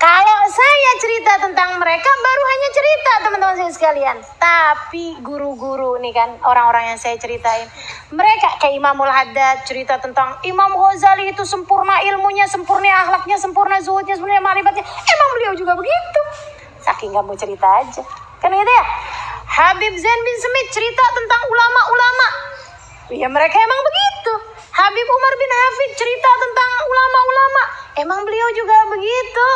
Kalau saya cerita tentang mereka, baru hanya cerita teman-teman saya sekalian. Tapi guru-guru nih kan, orang-orang yang saya ceritain, mereka kayak Imamul Haddad cerita tentang Imam Ghazali itu sempurna ilmunya, sempurna akhlaknya, sempurna zuhudnya, sempurna ma'rifatnya. Emang beliau juga begitu. Saking gak mau cerita aja. Kan gitu ya. Habib Zain bin Smith cerita tentang ulama-ulama. Ya mereka emang begitu. Habib Umar bin Hafid cerita tentang ulama-ulama. Emang beliau juga begitu.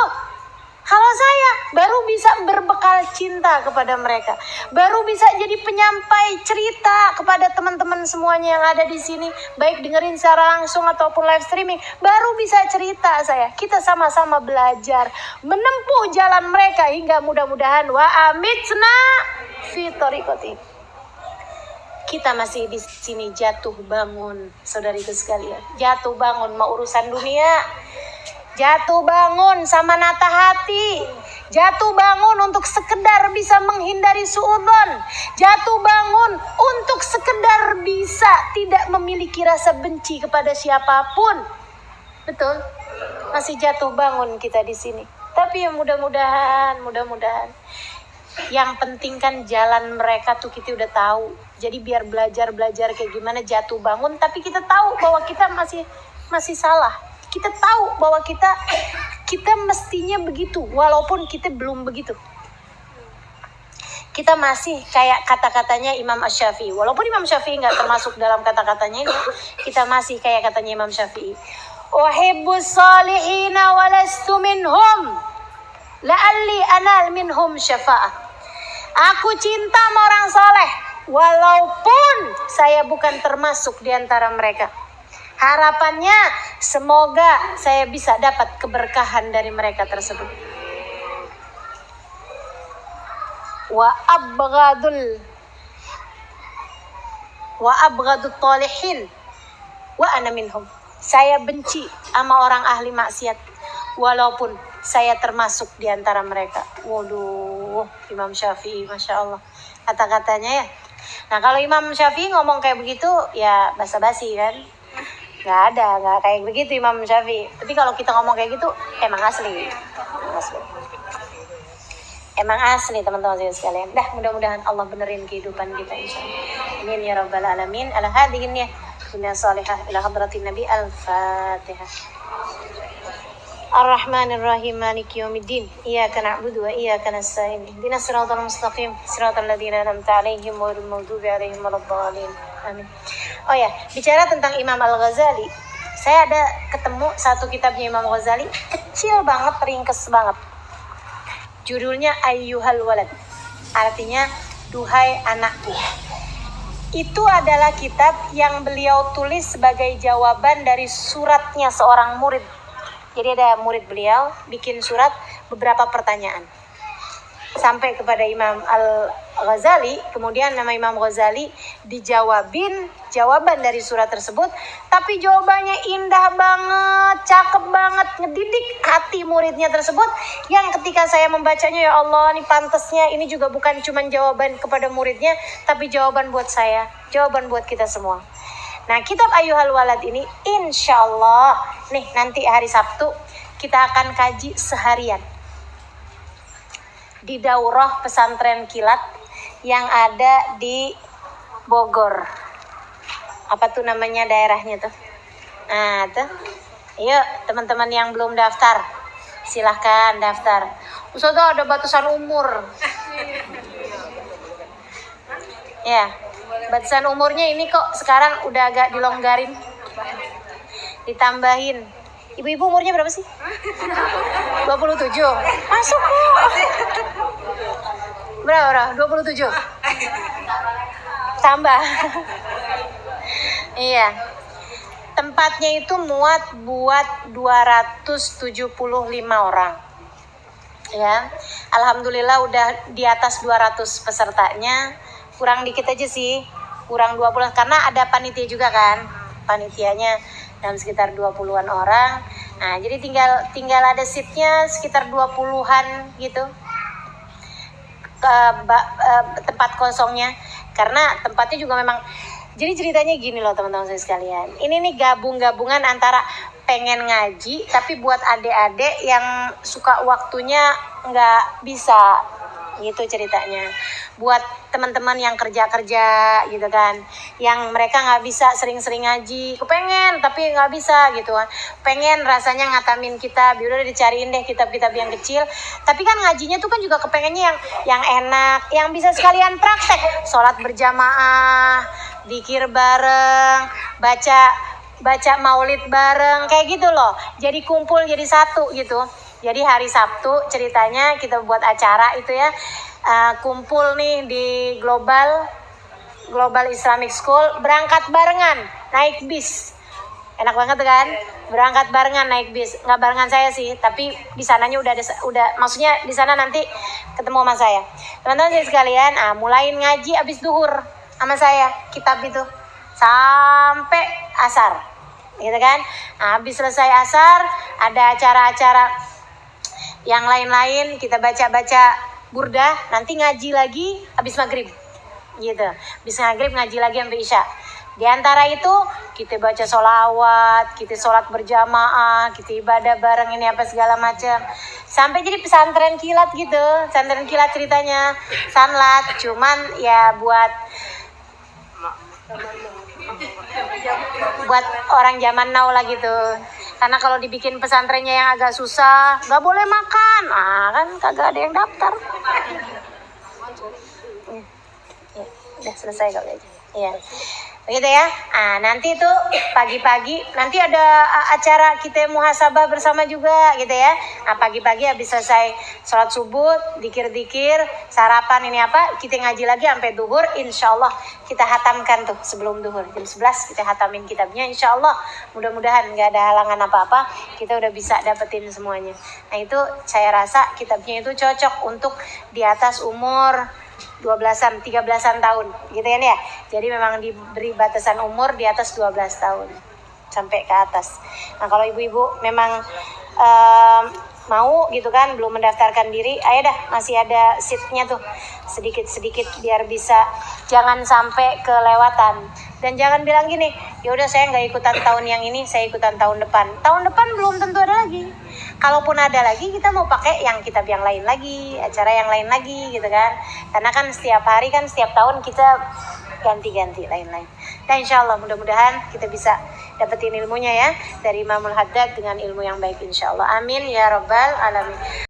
Kalau saya baru bisa berbekal cinta kepada mereka, baru bisa jadi penyampai cerita kepada teman-teman semuanya yang ada di sini, baik dengerin secara langsung ataupun live streaming, baru bisa cerita saya. Kita sama-sama belajar menempuh jalan mereka hingga mudah-mudahan wa amitsna fi thariqati. Kita masih di sini jatuh bangun, saudariku sekalian. Jatuh bangun mau urusan dunia. Jatuh bangun sama nata hati. Jatuh bangun untuk sekedar bisa menghindari suudzon. Jatuh bangun untuk sekedar bisa tidak memiliki rasa benci kepada siapapun. Betul? Masih jatuh bangun kita di sini. Tapi ya mudah-mudahan. Yang penting kan jalan mereka tuh kita udah tahu. Jadi biar belajar kayak gimana jatuh bangun. Tapi kita tahu bahwa kita masih salah. Kita tahu bahwa kita mestinya begitu, walaupun kita belum begitu. Kita masih kayak kata-katanya Imam Asy-Syafi'i. Walaupun Imam Syafi'i nggak termasuk dalam kata-katanya ini, kita masih kayak katanya Imam Syafi'i. Uhibbus salihina walastu minhum, la'alli anal minhum syafa'ah. Aku cinta sama orang soleh, walaupun saya bukan termasuk di antara mereka. Harapannya semoga saya bisa dapat keberkahan dari mereka tersebut. wa abghadul talihin wa ana minhum. Saya benci sama orang ahli maksiat walaupun saya termasuk di antara mereka. Waduh, Imam Syafi'i, Masya Allah kata-katanya ya. Nah kalau Imam Syafi'i ngomong kayak begitu ya basa-basi kan, nggak kayak begitu Imam Syafi'i. Tapi kalau kita ngomong kayak gitu emang asli. Emang asli teman-teman sekalian. Dah mudah-mudahan Allah benerin kehidupan kita insyaallah. Amin ya rabbal alamin. Ala hadhihi niyyah dunya salihah ila hadratin nabi. Al-Fatihah. Ar-Rahmanir Rahim Maliki Yaumiddin. Iyyaka na'budu wa iyyaka nasta'in. Ihdinas siratal mustaqim, siratal ladzina an'amta 'alaihim ghairil maghdubi 'alaihim waladdallin. Amin. Oh ya, bicara tentang Imam Al-Ghazali, saya ada ketemu satu kitabnya Imam Ghazali, kecil banget, ringkes banget. Judulnya Ayyuhal Walad, artinya duhai anakku. Itu adalah kitab yang beliau tulis sebagai jawaban dari suratnya seorang murid. Jadi ada murid beliau bikin surat beberapa pertanyaan sampai kepada Imam Al-Ghazali. Kemudian nama Imam Ghazali dijawabin jawaban dari surat tersebut, tapi jawabannya indah banget, cakep banget, ngedidik hati muridnya tersebut, yang ketika saya membacanya, ya Allah, ini pantasnya ini juga bukan cuma jawaban kepada muridnya, tapi jawaban buat saya, jawaban buat kita semua. Nah, kitab Ayyuhal Walad ini insya Allah nih nanti hari Sabtu kita akan kaji seharian di daurah pesantren kilat yang ada di Bogor. Apa tuh namanya daerahnya tuh? Nah tuh, yuk teman-teman yang belum daftar, silahkan daftar. Ustazah ada batasan umur. Ya, batasan umurnya ini kok sekarang udah agak dilonggarin, ditambahin. Ibu-ibu umurnya berapa sih? 27. Masuk kok. Berapa? 27. Tambah. Iya. Tempatnya itu muat buat 275 orang. Ya. Alhamdulillah udah di atas 200 pesertanya. Kurang dikit aja sih. Kurang 20 karena ada panitia juga kan. Panitianya dalam sekitar 20-an orang. Nah, jadi tinggal ada seatnya sekitar 20-an gitu. Tempat kosongnya. Karena tempatnya juga memang, jadi ceritanya gini loh teman-teman saya sekalian. Ini nih gabungan antara pengen ngaji tapi buat adik-adik yang suka waktunya nggak bisa, gitu ceritanya. Buat teman-teman yang kerja-kerja gitu kan, yang mereka nggak bisa sering-sering ngaji, kepengen tapi nggak bisa gitu kan, pengen rasanya ngatamin kitab, udah dicariin deh kitab-kitab yang kecil, tapi kan ngajinya tuh kan juga kepengennya yang enak, yang bisa sekalian praktek, sholat berjamaah, dzikir bareng, baca maulid bareng, kayak gitu loh, jadi kumpul jadi satu gitu. Jadi hari Sabtu ceritanya kita buat acara itu ya, kumpul nih di Global Islamic School, berangkat barengan naik bis, enak banget kan, berangkat barengan naik bis, nggak barengan saya sih, tapi di sananya udah maksudnya di sana nanti ketemu sama saya, teman-teman sekalian. Mulain ngaji abis duhur sama saya kitab itu sampai asar, gitu kan. Habis selesai asar ada acara-acara yang lain-lain, kita baca-baca burdah, nanti ngaji lagi habis maghrib gitu, habis maghrib ngaji lagi sampai isya. Di antara itu kita baca sholawat, kita sholat berjamaah, kita ibadah bareng, ini apa segala macam, sampai jadi pesantren kilat gitu. Pesantren kilat ceritanya sanlat, cuman ya buat orang zaman now lah gitu. Karena kalau dibikin pesantrennya yang agak susah, nggak boleh makan, kan kagak ada yang daftar. Ya, udah selesai kok aja. Iya. begitu ya. Nanti tuh pagi-pagi nanti ada acara kita muhasabah bersama juga gitu ya. Pagi-pagi habis selesai sholat subuh, dikir-dikir, sarapan ini apa, kita ngaji lagi sampai duhur. Insya Allah kita hatamkan tuh sebelum duhur jam 11 kita hatamin kitabnya. Insya Allah mudah-mudahan nggak ada halangan apa-apa, kita udah bisa dapetin semuanya. Nah itu saya rasa kitabnya itu cocok untuk di atas umur 12-an, 13-an tahun gitu kan ya. Jadi memang diberi batasan umur di atas 12 tahun sampai ke atas. Nah kalau ibu-ibu memang mau gitu kan, belum mendaftarkan diri, ayo dah, masih ada seatnya tuh, sedikit-sedikit biar bisa, jangan sampai kelewatan. Dan jangan bilang gini, ya udah saya nggak ikutan tahun yang ini, saya ikutan tahun depan. Tahun depan belum tentu ada lagi. Kalaupun ada lagi, kita mau pakai yang kitab yang lain lagi, acara yang lain lagi gitu kan. Karena kan setiap hari kan, setiap tahun kita ganti-ganti lain-lain. Nah insya Allah mudah-mudahan kita bisa dapetin ilmunya ya dari Imamul Haddad dengan ilmu yang baik insya Allah. Amin ya rabbal alamin.